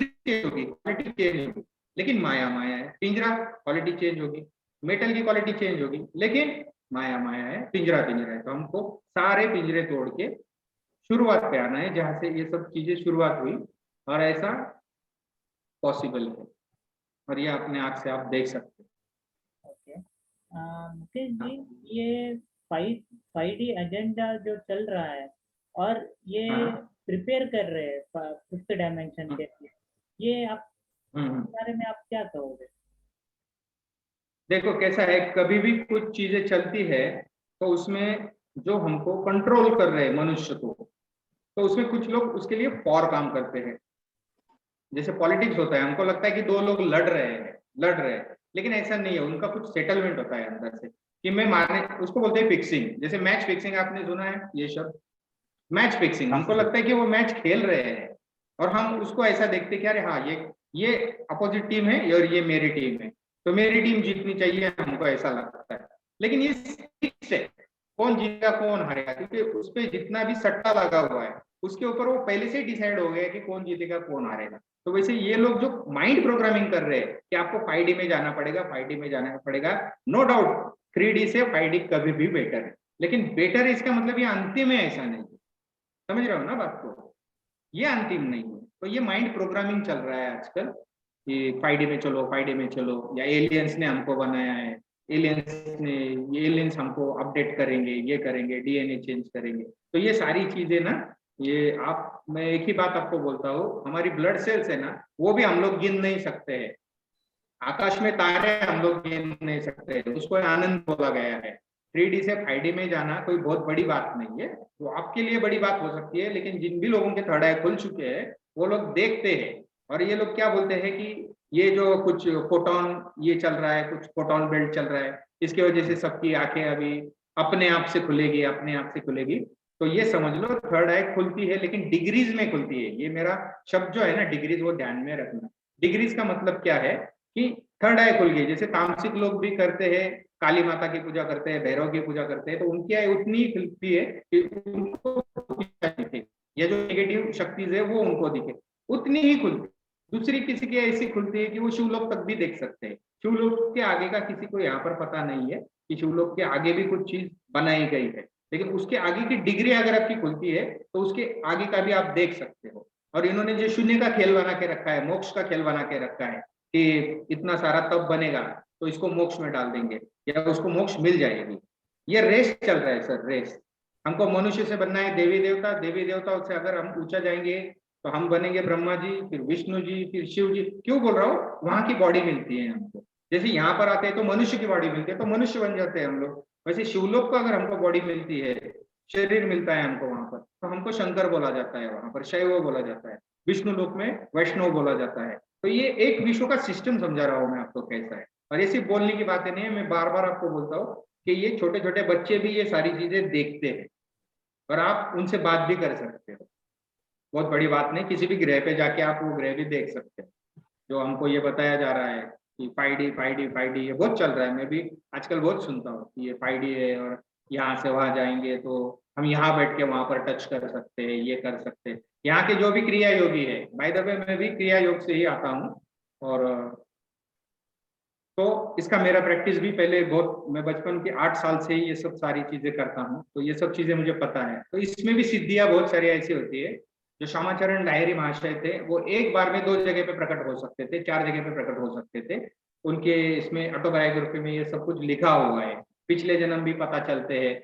A: चेंज होगी, क्वालिटी चेंज होगी, लेकिन माया माया है। पिंजरा, क्वालिटी चेंज होगी, मेटल की क्वालिटी चेंज होगी, लेकिन माया माया है, पिंजरा पिंजरा है। तो हमको सारे पिंजरे तोड़ के शुरुआत पे आना है, जहां से ये सब चीजें शुरुआत हुई, और ऐसा पॉसिबल है, और ये अपने आप से आप देख सकते
B: ओके। मुकेश
A: हैं।
B: जी, ये 5D एजेंडा जो चल रहा है और ये
A: हाँ
B: प्रिपेयर कर रहे हैं फिफ्थ डायमेंशन के
A: हाँ
B: लिए, ये आप
A: हम्म।
B: इस बारे में आप क्या कहोगे?
A: देखो कैसा है, कभी भी कुछ चीजें चलती है, तो उसमें जो हमको कंट्रोल कर रहे हैं मनुष्य को, तो उसमें कुछ लोग उसके लिए फॉर काम करते हैं। जैसे पॉलिटिक्स होता है, हमको लगता है कि दो लोग लड़ रहे हैं, लेकिन ऐसा नहीं है, उनका कुछ सेटलमेंट होता है अंदर से, कि मैं मारने, उसको बोलते हैं फिक्सिंग। जैसे मैच फिक्सिंग, आपने सुना है ये शब्द, मैच फिक्सिंग, हमको लगता है कि वो मैच खेल रहे हैं, और हम उसको ऐसा देखते कि अरे हाँ, ये अपोजिट टीम है और ये मेरी टीम है, तो मेरी टीम जीतनी चाहिए, हमको ऐसा लगता है। लेकिन ये फिक्स है, कौन जीतेगा कौन हारेगा, क्योंकि उस पर जितना भी सट्टा लगा हुआ है, उसके ऊपर वो पहले से ही डिसाइड हो गया कि कौन जीतेगा कौन हारेगा। तो वैसे ये लोग जो माइंड प्रोग्रामिंग कर रहे हैं कि आपको 5D में जाना पड़ेगा, 5D में जाना पड़ेगा, नो डाउट 3D से 5D कभी भी बेटर है, लेकिन बेटर है इसका मतलब ये अंतिम है ऐसा नहीं है। समझ रहे हो ना बात को, ये अंतिम नहीं है। तो ये माइंड प्रोग्रामिंग चल रहा है आजकल, कि 5D में चलो, 5D में चलो, या एलियंस ने हमको बनाया है, ये एलियंस हमको अपडेट करेंगे, ये करेंगे, डीएनए चेंज करेंगे। तो ये सारी चीजें ना, ये आप, मैं एक ही बात आपको बोलता हूँ, हमारी ब्लड सेल्स है ना, वो भी हम लोग गिन नहीं सकते हैं। आकाश में तारे हम लोग गिन नहीं सकते, उसको आनंद बोला गया है। 3D से 5D में जाना कोई बहुत बड़ी बात नहीं है, वो आपके लिए बड़ी बात हो सकती है, लेकिन जिन भी लोगों के थर्ड आई खुल चुके हैं, वो लोग देखते हैं, और ये लोग क्या बोलते हैं कि ये जो कुछ फोटोन ये चल रहा है, कुछ फोटोन बेल्ट चल रहा है, इसकी वजह से सबकी आंखें अभी अपने आप से खुलेगी, अपने आप से खुलेगी। तो ये समझ लो, थर्ड आई खुलती है, लेकिन डिग्रीज में खुलती है। ये मेरा शब्द जो है ना, डिग्रीज, वो ध्यान में रखना। डिग्रीज का मतलब क्या है, कि थर्ड आई खुल गई। जैसे तामसिक लोग भी करते हैं, काली माता की पूजा करते हैं, भैरव की पूजा करते हैं, तो उनकी आई उतनी ही खुलती है कि उनको दिखे, या जो नेगेटिव शक्तिज है वो उनको दिखे, उतनी ही खुलती। दूसरी किसी की ऐसी खुलती है कि वो शिवलोक तक भी देख सकते हैं। शिवलोक के आगे का किसी को यहाँ पर पता नहीं है कि शिवलोक के आगे भी कुछ चीज बनाई गई है, लेकिन उसके आगे की डिग्री अगर आपकी खुलती है, तो उसके आगे का भी आप देख सकते हो। और इन्होंने जो शून्य का खेल बना के रखा है, मोक्ष का खेल बना के रखा है, कि इतना सारा तप बनेगा तो इसको मोक्ष में डाल देंगे, या उसको मोक्ष मिल जाएगी। ये रेस चल रहा है सर, रेस। हमको मनुष्य से बनना है देवी देवता, देवी देवताओं से अगर हम ऊंचा जाएंगे तो हम बनेंगे ब्रह्मा जी, फिर विष्णु जी, फिर शिव जी। क्यों बोल रहा हूँ, वहां की बॉडी मिलती है हमको। जैसे यहाँ पर आते हैं तो मनुष्य की बॉडी मिलती है, तो मनुष्य बन जाते हैं हम लोग। वैसे शिवलोक को अगर हमको बॉडी मिलती है, शरीर मिलता है हमको वहां पर, तो हमको शंकर बोला जाता है, वहां पर शैव बोला जाता है, विष्णु लोक में वैष्णव बोला जाता है। तो ये एक विश्व का सिस्टम समझा रहा हूँ मैं आपको कैसा है। और ये सिर्फ बोलने की बातें नहीं है, मैं बार बार आपको बोलता हूँ कि ये छोटे छोटे बच्चे भी ये सारी चीजें देखते हैं, और आप उनसे बात भी कर सकते हो। बहुत बड़ी बात नहीं, किसी भी ग्रह पे जाके आप वो ग्रह भी देख सकते हो। जो हमको ये बताया जा रहा है कि 5D ये बहुत चल रहा है, मैं भी आजकल बहुत सुनता हूँ कि ये 5D है, और यहाँ से वहां जाएंगे तो हम यहाँ बैठ के वहां पर टच कर सकते हैं, ये कर सकते हैं। यहाँ के जो भी क्रिया योगी है, बाय द वे मैं भी क्रिया योग से ही आता हूँ, और तो इसका मेरा प्रैक्टिस भी पहले बहुत, मैं बचपन के 8 साल से ही ये सब सारी चीजें करता हूँ, तो ये सब चीजें मुझे पता है। तो इसमें भी सिद्धियां बहुत सारी ऐसी होती है। जो श्यामाचरण लाहिरी महाशय थे, वो एक बार में 2 जगह पे प्रकट हो सकते थे, 4 जगह पे प्रकट हो सकते थे। उनके इसमें ऑटोबायोग्राफी में ये सब कुछ लिखा हुआ है, पिछले जन्म भी पता चलते हैं।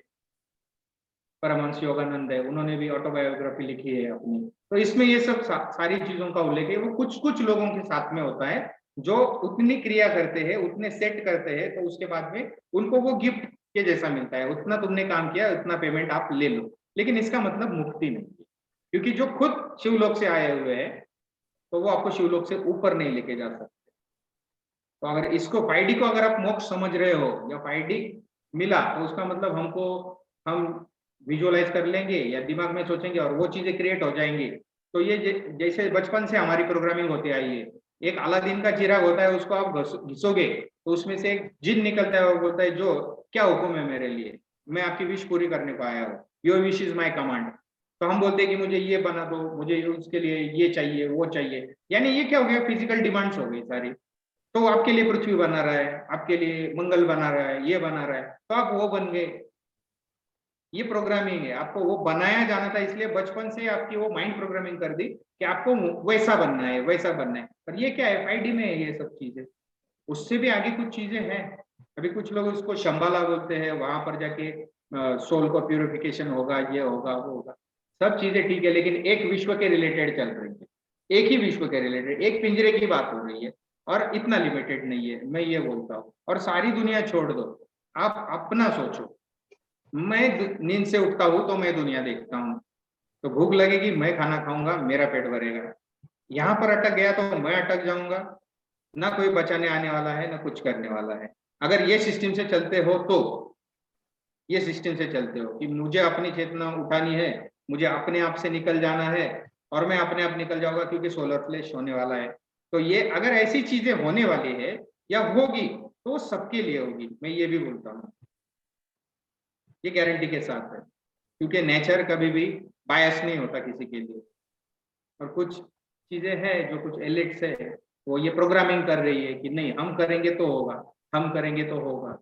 A: परमहंस योगानंद है, उन्होंने भी ऑटोबायोग्राफी लिखी है अपनी। तो इसमें ये सब सारी चीजों का उल्लेख है। वो कुछ कुछ लोगों के साथ में होता है जो उतनी क्रिया करते हैं, उतने सेट करते हैं, तो उसके बाद में उनको वो गिफ्ट के जैसा मिलता है। उतना तुमने काम किया, उतना पेमेंट आप ले लो, लेकिन इसका मतलब मुक्ति नहीं है, क्योंकि जो खुद शिवलोक से आए हुए हैं, तो वो आपको शिवलोक से ऊपर नहीं लेके जा सकते। तो अगर इसको 5D को अगर आप मोक्ष समझ रहे हो या 5D मिला, तो उसका मतलब हमको हम विजुअलाइज कर लेंगे या दिमाग में सोचेंगे और वो चीजें क्रिएट हो जाएंगी। तो ये जैसे बचपन से हमारी प्रोग्रामिंग होती आई है, एक अलादीन का चिराग होता है, उसको आप घिसोगे तो उसमें से एक जिन निकलता है, वो बोलता है जो क्या हुक्म है मेरे लिए, मैं आपकी विश पूरी करने को आया हूँ, your wish is my command. तो हम बोलते हैं कि मुझे ये बना दो, मुझे उसके लिए ये चाहिए वो चाहिए, यानी ये क्या हो गया, फिजिकल डिमांड्स हो गई सारी। तो आपके लिए पृथ्वी बना रहा है, आपके लिए मंगल बना रहा है, ये बना रहा है, तो आप वो बन गए। ये प्रोग्रामिंग है, आपको वो बनाया जाना था, इसलिए बचपन से आपकी वो माइंड प्रोग्रामिंग कर दी कि आपको वैसा बनना है, वैसा बनना है। पर ये क्या है, 5D में है ये सब चीजें। उससे भी आगे कुछ चीजें हैं। अभी कुछ लोग उसको शंबाला बोलते हैं, वहां पर जाके सोल को प्यूरिफिकेशन होगा, ये होगा वो होगा, सब चीजें ठीक है, लेकिन एक विश्व के रिलेटेड चल रही है, एक ही विश्व के रिलेटेड, एक पिंजरे की बात हो रही है, और इतना लिमिटेड नहीं है, मैं ये बोलता हूँ। और सारी दुनिया छोड़ दो, आप अपना सोचो। मैं नींद से उठता हूँ तो मैं दुनिया देखता हूँ, तो भूख लगेगी मैं खाना खाऊंगा, मेरा पेट भरेगा। यहाँ पर अटक गया तो मैं अटक जाऊंगा, ना कोई बचाने आने वाला है, ना कुछ करने वाला है। अगर ये सिस्टम से चलते हो, तो ये सिस्टम से चलते हो कि मुझे अपनी चेतना उठानी है, मुझे अपने आप से निकल जाना है, और मैं अपने आप निकल जाऊंगा क्योंकि सोलर फ्लैश होने वाला है। तो ये अगर ऐसी चीजें होने वाली है या होगी, तो सबके लिए होगी, मैं ये भी बोलता हूँ, ये गारंटी के साथ है, क्योंकि नेचर कभी भी बायस नहीं होता किसी के लिए। और कुछ चीजें हैं जो कुछ एलिट्स है, वो ये प्रोग्रामिंग कर रही है कि नहीं हम करेंगे तो होगा, हम करेंगे तो होगा।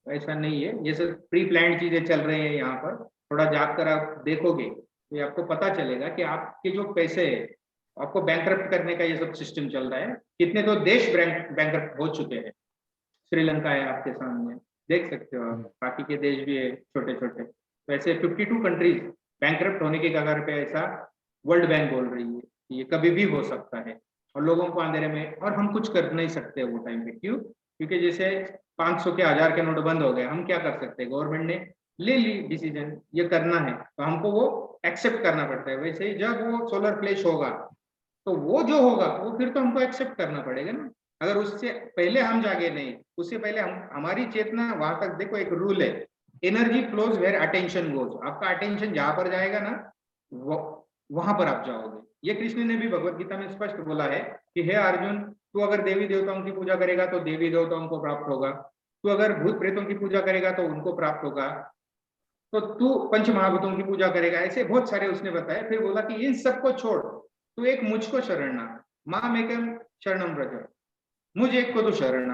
A: ऐसा नहीं है, ये सब प्री प्लान्ड चीजें चल रही है यहाँ पर। थोड़ा जाग कर आप देखोगे तो ये आपको पता चलेगा कि आपके जो पैसे है, आपको बैंकरप्ट करने का ये सब सिस्टम चल रहा है। कितने तो देश बैंकरप्ट हो चुके हैं। श्रीलंका है आपके सामने, देख सकते हो आप, बाकी के देश भी है छोटे छोटे। वैसे 52 कंट्रीज बैंकरप्ट होने के कगार पे, ऐसा वर्ल्ड बैंक बोल रही है कि ये कभी भी हो सकता है, और लोगों को अंधेरे में, और हम कुछ कर नहीं सकते वो टाइम पे। क्यों? क्योंकि जैसे 500 के 1000 के नोट बंद हो गए, हम क्या कर सकते हैं, गवर्नमेंट ने ले ली डिसीजन, ये करना है तो हमको वो एक्सेप्ट करना पड़ता है। वैसे ही जब वो सोलर फ्लैश होगा, तो वो जो होगा वो फिर तो हमको एक्सेप्ट करना पड़ेगा ना। अगर उससे पहले हम जागे नहीं, उससे पहले हम, हमारी चेतना वहां तक, देखो एक रूल है, energy flows where attention goes. आपका अटेंशन जहां पर जाएगा ना, वहां पर आप जाओगे। ये कृष्ण ने भी भगवत गीता में स्पष्ट बोला है कि हे अर्जुन, तू अगर देवी देवताओं की पूजा करेगा तो देवी देवताओं को प्राप्त होगा, तू अगर भूत प्रेतों की पूजा करेगा तो उनको प्राप्त होगा, तो तू पंच महाभूतों की पूजा करेगा। ऐसे बहुत सारे उसने बताया। फिर बोला कि इन सबको छोड़, तू एक मुझको शरणना, माम एकम शरणम व्रज, मुझ एक को तो शरणना।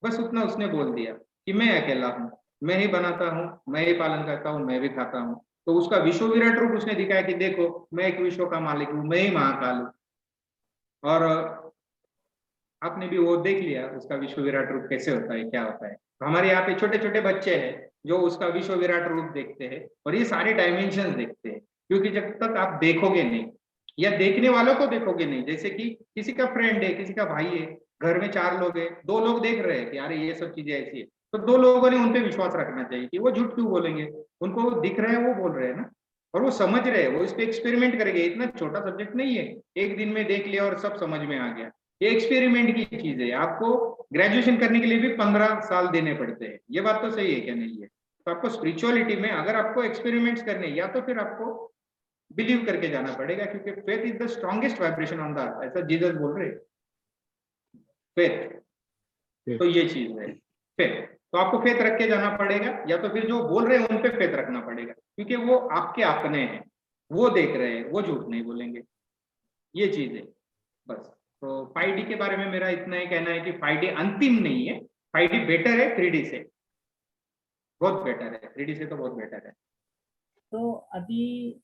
A: बस उतना उसने बोल दिया कि मैं अकेला हूँ, मैं ही बनाता हूँ, मैं ही पालन करता हूँ, मैं भी खाता हूँ। तो उसका विश्व विराट रूप उसने दिखाया कि देखो मैं एक विश्व का मालिक हूँ, मैं ही महाकाल हूँ। और आपने भी वो देख लिया उसका विश्व विराट रूप कैसे होता है, क्या होता है। तो हमारे यहाँ पे छोटे छोटे बच्चे हैं जो उसका विश्व विराट रूप देखते हैं, और ये सारे डायमेंशन देखते हैं। क्योंकि जब तक आप देखोगे नहीं, या देखने वालों को देखोगे नहीं, जैसे कि किसी का फ्रेंड है, किसी का भाई है, घर में 4 लोग है, 2 लोग देख रहे हैं कि अरे ये सब चीजें ऐसी है, तो 2 लोगों ने उन पे विश्वास रखना चाहिए कि वो झूठ क्यों बोलेंगे, उनको वो दिख रहे हैं, वो बोल रहे हैं ना, और वो समझ रहे हैं, वो इस पे एक्सपेरिमेंट करेंगे। इतना छोटा सब्जेक्ट नहीं है, एक दिन में देख लिया और सब समझ में आ गया। ये एक्सपेरिमेंट की चीज है। आपको ग्रेजुएशन करने के लिए भी 15 साल देने पड़ते हैं। ये बात तो सही है क्या नहीं है? तो आपको स्पिरिचुअलिटी में अगर आपको एक्सपेरिमेंट्स करने, या तो फिर आपको बिलीव करके जाना पड़ेगा, क्योंकि faith is the strongest vibration on the earth, ऐसा जीसस बोल रहे। फेथ, तो ये चीज है फेथ। तो आपको फेथ रख के जाना पड़ेगा, या तो फिर जो बोल रहे हैं उन पे फेथ रखना पड़ेगा, क्योंकि वो आपके अपने हैं। वो देख रहे हैं, वो झूठ नहीं बोलेंगे। ये चीज है बस। तो 5D के बारे में मेरा इतना ही कहना है कि 5D अंतिम नहीं है, 5D बेटर है 3D से, बहुत बेटर है, 3D से तो बहुत बेटर है।
B: तो अभी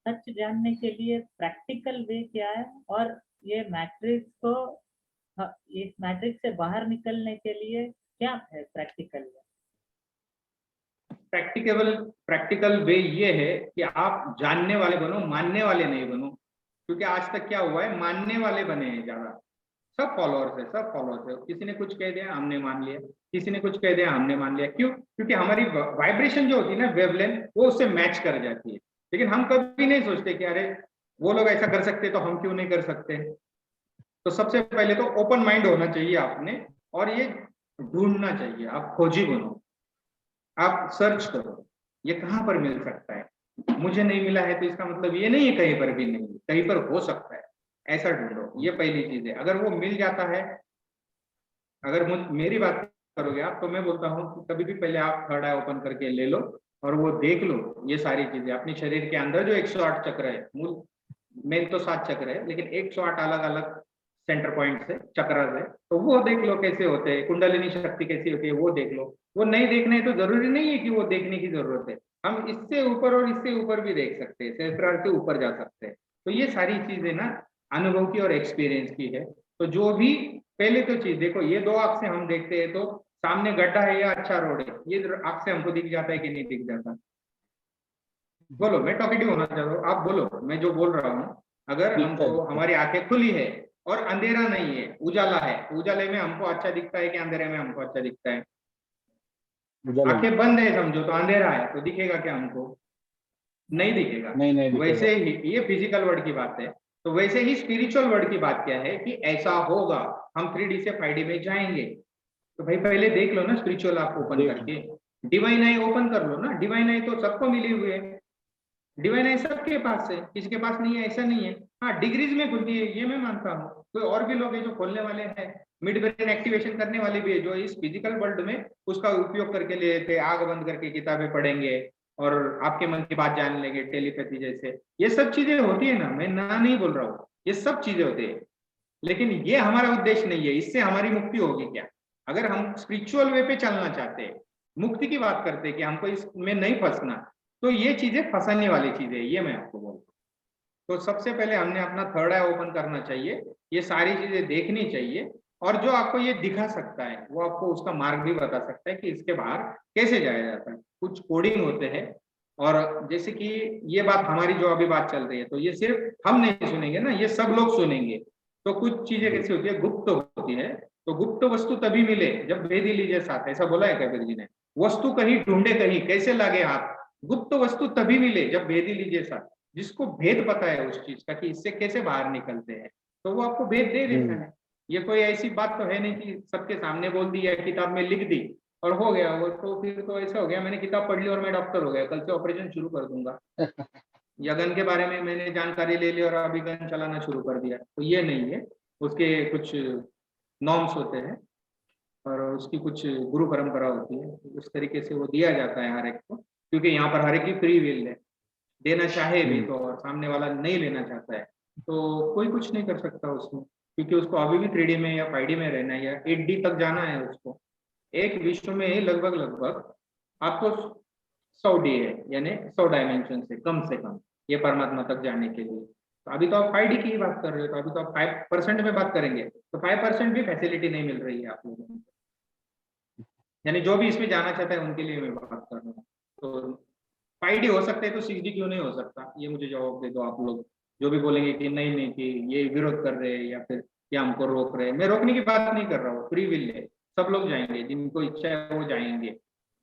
B: सच जानने के लिए प्रैक्टिकल वे क्या है, और ये मैट्रिक्स को इस मैट्रिक्स से बाहर निकलने के लिए क्या है प्रैक्टिकल वे?
A: प्रैक्टिकल वे ये है कि आप जानने वाले बनो, मानने वाले नहीं बनो। क्योंकि आज तक क्या हुआ है, मानने वाले बने हैं ज्यादा। सब फॉलोअर्स है, सब फॉलोअर्स है, किसी ने कुछ कह दिया हमने मान लिया, किसी ने कुछ कह दिया हमने मान लिया। क्यों? क्योंकि हमारी वाइब्रेशन जो होती है ना, वेवलेंथ, वो उससे मैच कर जाती है। लेकिन हम कभी नहीं सोचते कि अरे वो लोग ऐसा कर सकते तो हम क्यों नहीं कर सकते। तो सबसे पहले तो ओपन माइंड होना चाहिए आपने, और ये ढूंढना चाहिए, आप खोजी बनो, आप सर्च करो ये कहाँ पर मिल सकता है। मुझे नहीं मिला है तो इसका मतलब ये नहीं है कहीं पर भी नहीं, कहीं पर हो सकता है, ऐसा ढूंढो। ये पहली चीज है। अगर वो मिल जाता है, अगर मेरी बात करोगे आप, तो मैं बोलता हूँ कि कभी भी पहले आप थर्ड आई ओपन करके ले लो और वो देख लो ये सारी चीजें अपने शरीर के अंदर। जो 108 चक्र है, मूल मेन तो 7 चक्र है, लेकिन 108 अलग अलग सेंटर पॉइंट है, चक्र है, तो वो देख लो कैसे होते हैं, कुंडलिनी शक्ति कैसी होती है वो देख लो। वो नहीं देखना है तो जरूरी नहीं है कि वो देखने की जरूरत है, हम इससे ऊपर और इससे ऊपर भी देख सकते हैं, सहस्त्रार से ऊपर जा सकते हैं। तो ये सारी चीजें ना अनुभव की और एक्सपीरियंस की है। तो जो भी पहले तो चीज देखो, ये दो आंख से हम देखते हैं तो सामने गड्ढा है या अच्छा रोड है, ये आंख से हमको दिख जाता है कि नहीं दिख जाता। बोलो, मैं टॉकेटिव होना चाह रहा हूँ, आप बोलो मैं जो बोल रहा हूँ। अगर हमको हमारी आंखें खुली है और अंधेरा नहीं है, उजाला है, तो उजाले में हमको अच्छा दिखता है कि अंधेरे में हमको अच्छा दिखता है? आंखें बंद है समझो तो अंधेरा है, तो दिखेगा क्या हमको? नहीं दिखेगा।
C: नहीं नहीं
A: वैसे ही ये फिजिकल वर्ल्ड की बात है। तो वैसे ही स्पिरिचुअल वर्ल्ड की बात क्या है कि ऐसा होगा, हम 3D से 5D में जाएंगे। तो भाई पहले देख लो ना स्पिरिचुअल आप ओपन करके, डिवाइन आई ओपन कर लो ना। डिवाइन आई तो सबको मिली हुई है, डिवाइन आई सबके पास है, किसी के पास नहीं है ऐसा नहीं है। हाँ डिग्रीज में खुलती है, ये मैं मानता हूँ। कोई और भी लोग हैं जो खोलने वाले हैं, मिड ब्रेन एक्टिवेशन करने वाले भी है, जो इस फिजिकल वर्ल्ड में उसका उपयोग करके ले लेते, आग बंद करके किताबें पढ़ेंगे और आपके मन की बात जान लेंगे, टेलीपैथी जैसे। ये सब चीजें होती है ना, मैं ना नहीं बोल रहा हूँ, ये सब चीजें होती है। लेकिन ये हमारा उद्देश्य नहीं है, इससे हमारी मुक्ति होगी क्या? अगर हम स्पिरिचुअल वे पे चलना चाहते हैं, मुक्ति की बात करते हैं कि हमको इसमें नहीं फंसना, तो ये चीजें फंसाने वाली चीजें है, ये मैं आपको बोलता हूँ। तो सबसे पहले हमने अपना थर्ड आई ओपन करना चाहिए, ये सारी चीजें देखनी चाहिए, और जो आपको ये दिखा सकता है वो आपको उसका मार्ग भी बता सकता है कि इसके बाहर कैसे जाया जाता है। कुछ कोडिंग होते हैं, और जैसे कि ये बात हमारी जो अभी बात चल रही है, तो ये सिर्फ हम नहीं सुनेंगे ना, ये सब लोग सुनेंगे। तो कुछ चीजें कैसी होती है, गुप्त होती है। तो गुप्त वस्तु तभी मिले जब भेद लीजिए साथ, ऐसा बोला है कबीर जी ने। वस्तु कहीं ढूंढे कहीं कैसे लागे हाथ, गुप्त वस्तु तभी मिले जब भेद लीजिए साथ। जिसको भेद पता है उस चीज का कि इससे कैसे बाहर निकलते हैं, तो वो आपको भेद दे देता है। ये कोई ऐसी बात तो है नहीं कि सबके सामने बोल दी या किताब में लिख दी और हो गया वो। तो फिर तो ऐसा हो गया मैंने किताब पढ़ ली और मैं डॉक्टर हो गया, कल से ऑपरेशन शुरू कर दूंगा। या गन के बारे में मैंने जानकारी ले ली और अभी गन चलाना शुरू कर दिया, तो ये नहीं है। उसके कुछ नॉर्म्स होते हैं और उसकी कुछ गुरु परंपरा होती है, उस तरीके से वो दिया जाता है हर एक को, क्योंकि यहाँ पर हर एक की फ्री विल है। देना चाहे भी तो, और सामने वाला नहीं लेना चाहता है तो कोई कुछ नहीं कर सकता उसमें, क्योंकि उसको अभी भी 3D में या 5D में रहना है या 8D तक जाना है उसको। एक विश्व में लगभग लगभग आपको 100D है, यानी 100 डायमेंशन से कम ये परमात्मा तक जाने के लिए। तो अभी तो आप 5D की ही बात कर रहे हो, तो अभी तो आप 5% में बात करेंगे, तो 5% भी फैसिलिटी नहीं मिल रही है आप लोगों को। यानी जो भी इसमें जाना चाहता है उनके लिए मैं बात कर रहा हूँ। तो 5D हो सकता है तो 6D क्यों नहीं हो सकता, ये मुझे जवाब दे दो आप लोग। जो भी बोलेंगे कि नहीं नहीं कि ये विरोध कर रहे हैं या फिर क्या हमको रोक रहे हैं, मैं रोकने की बात नहीं कर रहा हूँ, फ्री विल है, सब लोग जाएंगे, जिनको इच्छा है वो जाएंगे।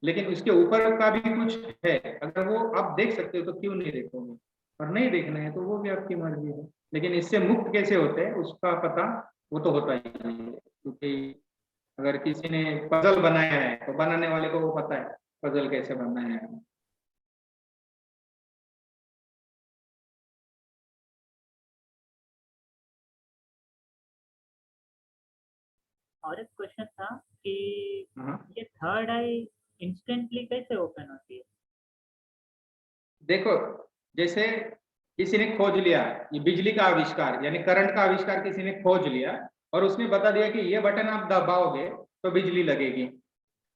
A: लेकिन उसके ऊपर का भी कुछ है, अगर वो आप देख सकते हो तो क्यों नहीं देखोगे, और नहीं देखना है तो वो भी आपकी मर्जी है। लेकिन इससे मुक्त कैसे होते हैं उसका पता वो तो होता ही नहीं है, क्योंकि अगर किसी ने पजल बनाया है तो बनाने वाले को वो पता है पजल कैसे बनाया है।
B: और एक क्वेश्चन था कि
A: हाँ
B: ये थर्ड आई इंस्टेंटली कैसे ओपन होती है?
A: देखो, जैसे किसी ने खोज लिया, ये बिजली का आविष्कार यानी करंट का आविष्कार किसी ने खोज लिया और उसने बता दिया कि ये बटन आप दबाओगे तो बिजली लगेगी।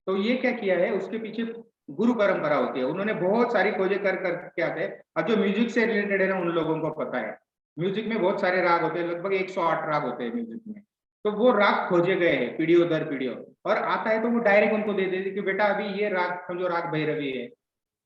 A: तो ये क्या किया है, उसके पीछे गुरु परंपरा होती है, उन्होंने बहुत सारी खोजें कर कर क्या थे। अब जो म्यूजिक से रिलेटेड है ना, उन लोगों को पता है म्यूजिक में बहुत सारे राग होते हैं, लगभग 108 राग होते हैं म्यूजिक में। तो वो राग खोजे गए हैं पीढ़ियों दर पीढ़ियों, और आता है तो वो डायरेक्ट उनको दे देते कि बेटा अभी ये राग समझो, राग भैरवी है।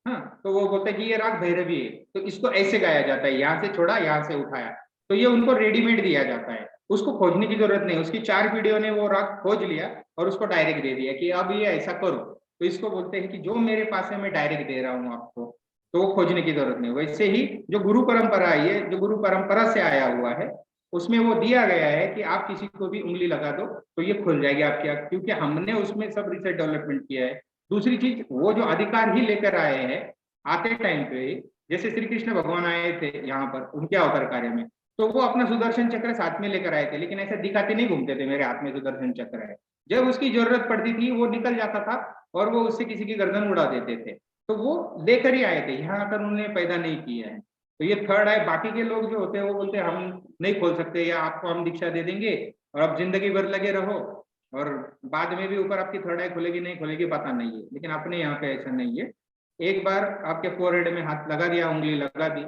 A: हाँ, तो वो बोलते हैं कि ये राग भैरवी है, तो इसको ऐसे गाया जाता है, यहाँ से छोड़ा यहाँ से उठाया। तो ये उनको रेडीमेड दिया जाता है, उसको खोजने की जरूरत नहीं। उसकी 4 पीढ़ियों ने वो राग खोज लिया और उसको डायरेक्ट दे दिया कि अब ये ऐसा करो। तो इसको बोलते हैं कि जो मेरे पास है मैं डायरेक्ट दे रहा हूँ आपको, तो वो खोजने की जरूरत नहीं। वैसे ही जो गुरु परंपरा है, ये जो गुरु परंपरा से आया हुआ है, उसमें वो दिया गया है कि आप किसी को भी उंगली लगा दो तो ये खुल जाएगी आपकी आंख, क्योंकि हमने उसमें सब रिसर्च डेवलपमेंट किया है। दूसरी चीज, वो जो अधिकार ही लेकर आए हैं आते टाइम पे, जैसे श्री कृष्ण भगवान आए थे यहाँ पर उनके अवतार कार्य में, तो वो अपना सुदर्शन चक्र साथ में लेकर आए थे, लेकिन ऐसे दिखाते नहीं घूमते थे मेरे हाथ में सुदर्शन चक्र है। जब उसकी जरूरत पड़ती थी वो निकल जाता था और वो उससे किसी की गर्दन उड़ा देते थे। तो वो लेकर ही आए थे, यहाँ आकर उन्होंने पैदा नहीं किया है। तो ये थर्ड है। बाकी के लोग जो होते हैं वो बोलते हैं हम नहीं खोल सकते, या आपको हम दीक्षा दे देंगे और आप जिंदगी भर लगे रहो, और बाद में भी ऊपर आपकी थर्ड आई खुलेगी नहीं खुलेगी पता नहीं है। लेकिन अपने यहाँ पे ऐसा नहीं है, एक बार आपके फोरहेड में हाथ लगा दिया, उंगली लगा दी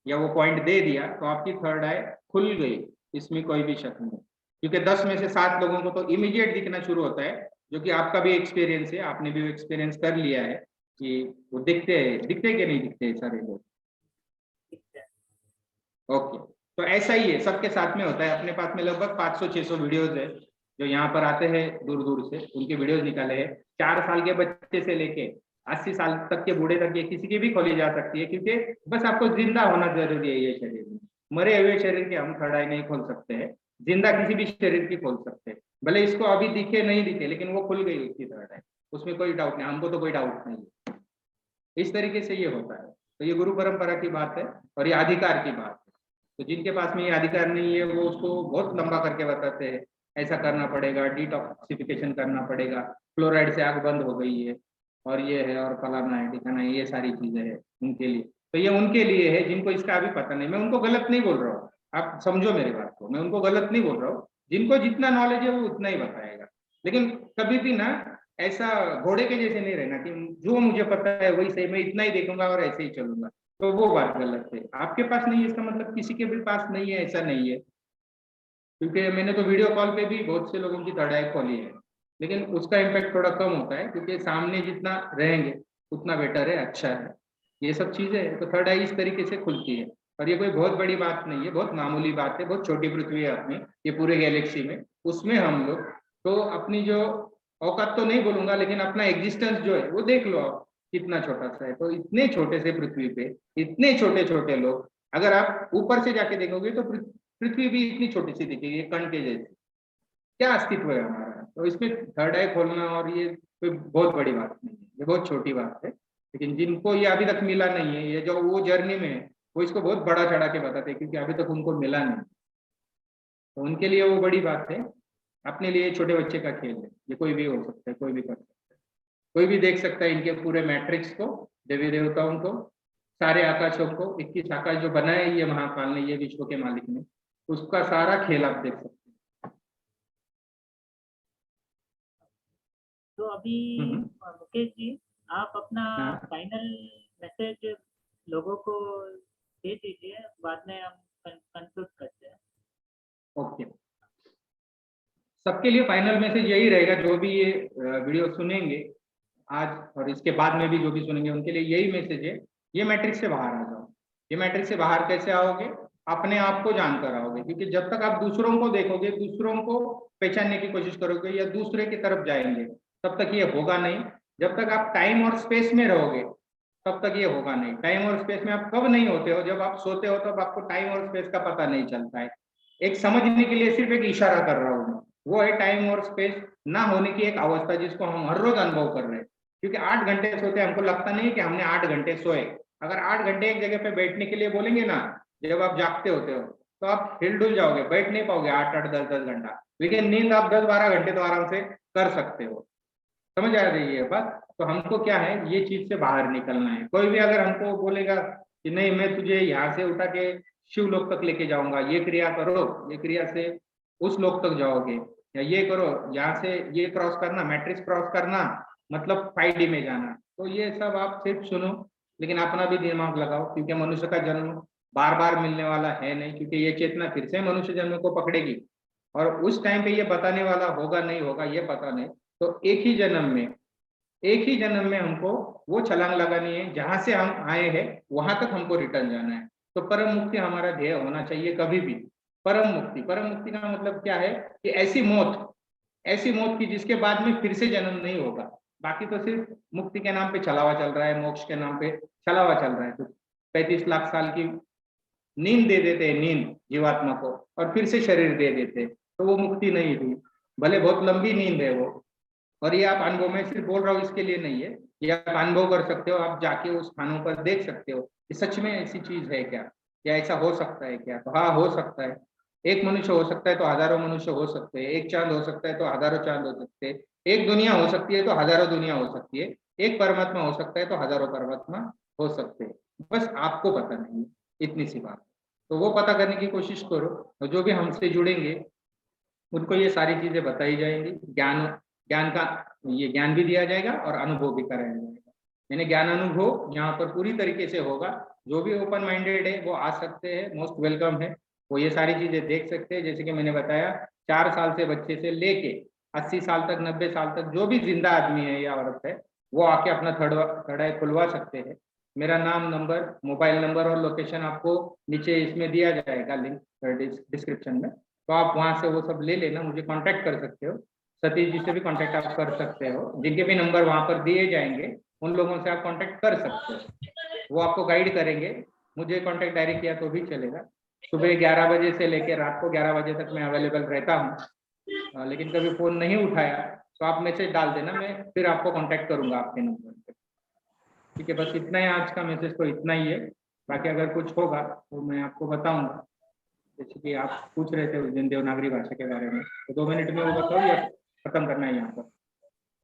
A: या वो पॉइंट दे दिया तो आपकी थर्ड आई खुल गई, इसमें कोई भी शक नहीं। क्योंकि 10 में से 7 लोगों को तो इमीडिएट दिखना शुरू होता है, जो कि आपका भी एक्सपीरियंस है, आपने भी एक्सपीरियंस कर लिया है कि वो दिखते कि नहीं दिखते सारे लोग। ओके, तो ऐसा ही है, सबके साथ में होता है। अपने पास में लगभग 500-600 वीडियोज है जो यहाँ पर आते हैं दूर दूर से, उनके वीडियोज निकाले हैं। 4 साल के बच्चे से लेके 80 साल तक के बूढ़े तक ये किसी की भी खोली जा सकती है, क्योंकि बस आपको जिंदा होना जरूरी है ये शरीर में। मरे हुए शरीर की हम थर्ड आई नहीं खोल सकते हैं, जिंदा किसी भी शरीर की खोल सकते हैं। भले इसको अभी दिखे नहीं दिखे, लेकिन वो खुल गई उसकी थर्ड आई, उसमें कोई डाउट नहीं, हमको तो कोई डाउट नहीं है। इस तरीके से ये होता है। तो ये गुरु परंपरा की बात है और ये अधिकार की बात है। तो जिनके पास में ये अधिकार नहीं है वो उसको बहुत लंबा करके बताते हैं, ऐसा करना पड़ेगा, डिटॉक्सिफिकेशन करना पड़ेगा, फ्लोराइड से आग बंद हो गई है, और ये है और फलाना है ठिकाना है, ये सारी चीजें हैं उनके लिए। तो ये उनके लिए है जिनको इसका अभी पता नहीं। मैं उनको गलत नहीं बोल रहा हूँ, आप समझो मेरी बात को, मैं उनको गलत नहीं बोल रहा हूँ। जिनको जितना नॉलेज है वो उतना ही बताएगा, लेकिन कभी भी ना ऐसा घोड़े के जैसे नहीं रहना कि जो मुझे पता है वही सही, मैं इतना ही देखूंगा और ऐसे ही चलूंगा, तो वो बात गलत है। आपके पास नहीं है इसका मतलब किसी के भी पास नहीं है, ऐसा नहीं है। क्योंकि मैंने तो वीडियो कॉल पे भी बहुत से लोगों की थर्ड आई खोली है, लेकिन उसका इम्पैक्ट थोड़ा कम होता है, क्योंकि सामने जितना रहेंगे उतना बेटर है, अच्छा है। ये सब चीजें है, तो थर्ड आई इस तरीके से खुलती है। और ये कोई बहुत बड़ी बात नहीं है, बहुत मामूली बात है, बहुत छोटी पृथ्वी है अपनी ये पूरे गैलेक्सी में, उसमें हम लोग तो अपनी जो औकात तो नहीं बोलूंगा, लेकिन अपना एग्जिस्टेंस जो है वो देख लो आप कितना छोटा सा है। तो इतने छोटे से पृथ्वी पे इतने छोटे छोटे लोग, अगर आप ऊपर से जाके देखोगे तो पृथ्वी भी इतनी छोटी सी दिखेगी, कण के जैसी। क्या अस्तित्व है हमारा? तो इसमें थर्ड आई खोलना और ये कोई बहुत बड़ी बात नहीं है, ये बहुत छोटी बात है। लेकिन जिनको ये अभी तक मिला नहीं है, ये जो वो जर्नी में है, वो इसको बहुत बड़ा चढ़ा के बताते हैं, क्योंकि अभी तक उनको मिला नहीं। तो उनके लिए वो बड़ी बात है, अपने लिए छोटे बच्चे का खेल है। ये कोई भी हो सकता है, कोई भी कर सकता है, कोई भी देख सकता है इनके पूरे मैट्रिक्स को, देवी देवताओं को, सारे आकाशों को, 21 आकाश जो बनाए ये महाकाल ने, ये विश्व के मालिक ने, उसका सारा खेल आप देख सकते हैं।
B: तो अभी मुकेश जी, आप अपना
A: हाँ।
B: फाइनल मैसेज लोगों को दे दीजिए, बाद में हम कंक्लूड करते हैं।
A: ओके, सबके लिए फाइनल मैसेज यही रहेगा, जो भी ये वीडियो सुनेंगे आज और इसके बाद में भी जो भी सुनेंगे, उनके लिए यही मैसेज है, ये मैट्रिक्स से बाहर आ जाओ। ये मैट्रिक्स से बाहर कैसे आओगे? अपने आप को जानकर आओगे, क्योंकि जब तक आप दूसरों को देखोगे, दूसरों को पहचानने की कोशिश करोगे या दूसरे की तरफ जाएंगे, तब तक ये होगा नहीं। जब तक आप टाइम और स्पेस में रहोगे तब तक ये होगा नहीं। टाइम और स्पेस में आप कब नहीं होते हो? जब आप सोते हो तब आपको टाइम और स्पेस का पता नहीं चलता है। एक समझने के लिए सिर्फ एक इशारा कर रहा हूँ मैं, वो है टाइम और स्पेस ना होने की एक अवस्था, जिसको हम हर रोज अनुभव कर रहे हैं। क्योंकि 8 घंटे सोते हैं, हमको लगता नहीं है कि हमने 8 घंटे सोए। अगर 8 घंटे एक जगह पे बैठने के लिए बोलेंगे ना, जब आप जागते होते हो तो आप हिलडुल जाओगे, बैठ नहीं पाओगे 8-8 10-10 घंटा। लेकिन नींद आप 10-12 घंटे तो आराम से कर सकते हो। समझ आ रही है बात? तो हमको क्या है, ये चीज से बाहर निकलना है। कोई भी अगर हमको बोलेगा कि नहीं मैं तुझे यहाँ से उठा के शिवलोक तक लेके जाऊंगा, ये क्रिया करो, ये क्रिया से उस लोक तक जाओगे, या ये करो यहाँ से ये क्रॉस करना, मैट्रिक्स क्रॉस करना मतलब 5D में जाना। तो ये सब आप सिर्फ सुनो, लेकिन अपना भी दिमाग लगाओ, क्योंकि मनुष्य का जन्म बार बार मिलने वाला है नहीं, क्योंकि ये चेतना फिर से मनुष्य जन्म को पकड़ेगी और उस टाइम पे ये बताने वाला होगा नहीं होगा ये पता नहीं। तो एक ही जन्म में हमको वो छलांग लगानी है, जहां से हम आए हैं वहां तक हमको रिटर्न जाना है। तो परम मुक्ति हमारा ध्येय होना चाहिए कभी भी। परम मुक्ति का मतलब क्या है कि ऐसी मौत की जिसके बाद में फिर से जन्म नहीं होगा। बाकी तो सिर्फ मुक्ति के नाम पे छलावा चल रहा है, मोक्ष के नाम पे छलावा चल रहा है। तो 35 लाख साल की नींद दे देते हैं, नींद जीवात्मा को, और फिर से शरीर दे देते, तो वो मुक्ति नहीं हुई। भले बहुत लंबी नींद है वो, और ये आप अनुभव में सिर्फ बोल रहा हूँ इसके लिए नहीं है, ये आप अनुभव कर सकते हो, आप जाके उस स्थानों पर देख सकते हो कि सच में ऐसी चीज है क्या, या ऐसा हो सकता है क्या। तो हाँ, हो सकता है। एक मनुष्य हो सकता है तो हजारों मनुष्य हो सकते हैं, एक चांद हो सकता है तो हजारों चांद हो सकते हैं, एक दुनिया हो सकती है तो हजारों दुनिया हो सकती है, एक परमात्मा हो सकता है तो हजारों परमात्मा हो सकते हैं। बस आपको पता नहीं है, इतनी सी बात। तो वो पता करने की कोशिश करो, और जो भी हमसे जुड़ेंगे उनको ये सारी चीजें बताई जाएंगी। ज्ञान ज्ञान का ये ज्ञान भी दिया जाएगा और अनुभव भी कराया जाएगा। यानी ज्ञान अनुभव यहाँ पर पूरी तरीके से होगा। जो भी ओपन माइंडेड है वो आ सकते हैं, मोस्ट वेलकम है, वो ये सारी चीजें देख सकते हैं। जैसे कि मैंने बताया, 4 साल से बच्चे से लेके 80 साल तक, 90 साल तक जो भी जिंदा आदमी है या औरत है, वो आके अपना थर्ड आई खुलवा सकते हैं। मेरा नाम, नंबर, मोबाइल नंबर और लोकेशन आपको नीचे इसमें दिया जाएगा, लिंक डिस्क्रिप्शन में। तो आप वहां से वो सब ले लेना, मुझे कांटेक्ट कर सकते हो। सतीश जी से भी कांटेक्ट आप कर सकते हो, जिनके भी नंबर वहां पर दिए जाएंगे उन लोगों से आप कांटेक्ट कर सकते हो, वो आपको गाइड करेंगे। मुझे कांटेक्ट डायरेक्ट किया तो भी चलेगा। सुबह 11 बजे से लेकर रात को 11 बजे तक मैं अवेलेबल रहता हूँ। लेकिन कभी फोन नहीं उठाया तो आप मैसेज डाल देना, मैं फिर आपको कांटेक्ट करूंगा आपके नंबर पे। ठीक है, बस इतना ही आज का मैसेज, तो इतना ही है। बाकी अगर कुछ होगा तो मैं आपको बताऊंगा। जैसे कि आप पूछ रहे थे उस दिन देवनागरी भाषा के बारे में, तो 2 मिनट में वो बताओ या खत्म करना है यहाँ पर?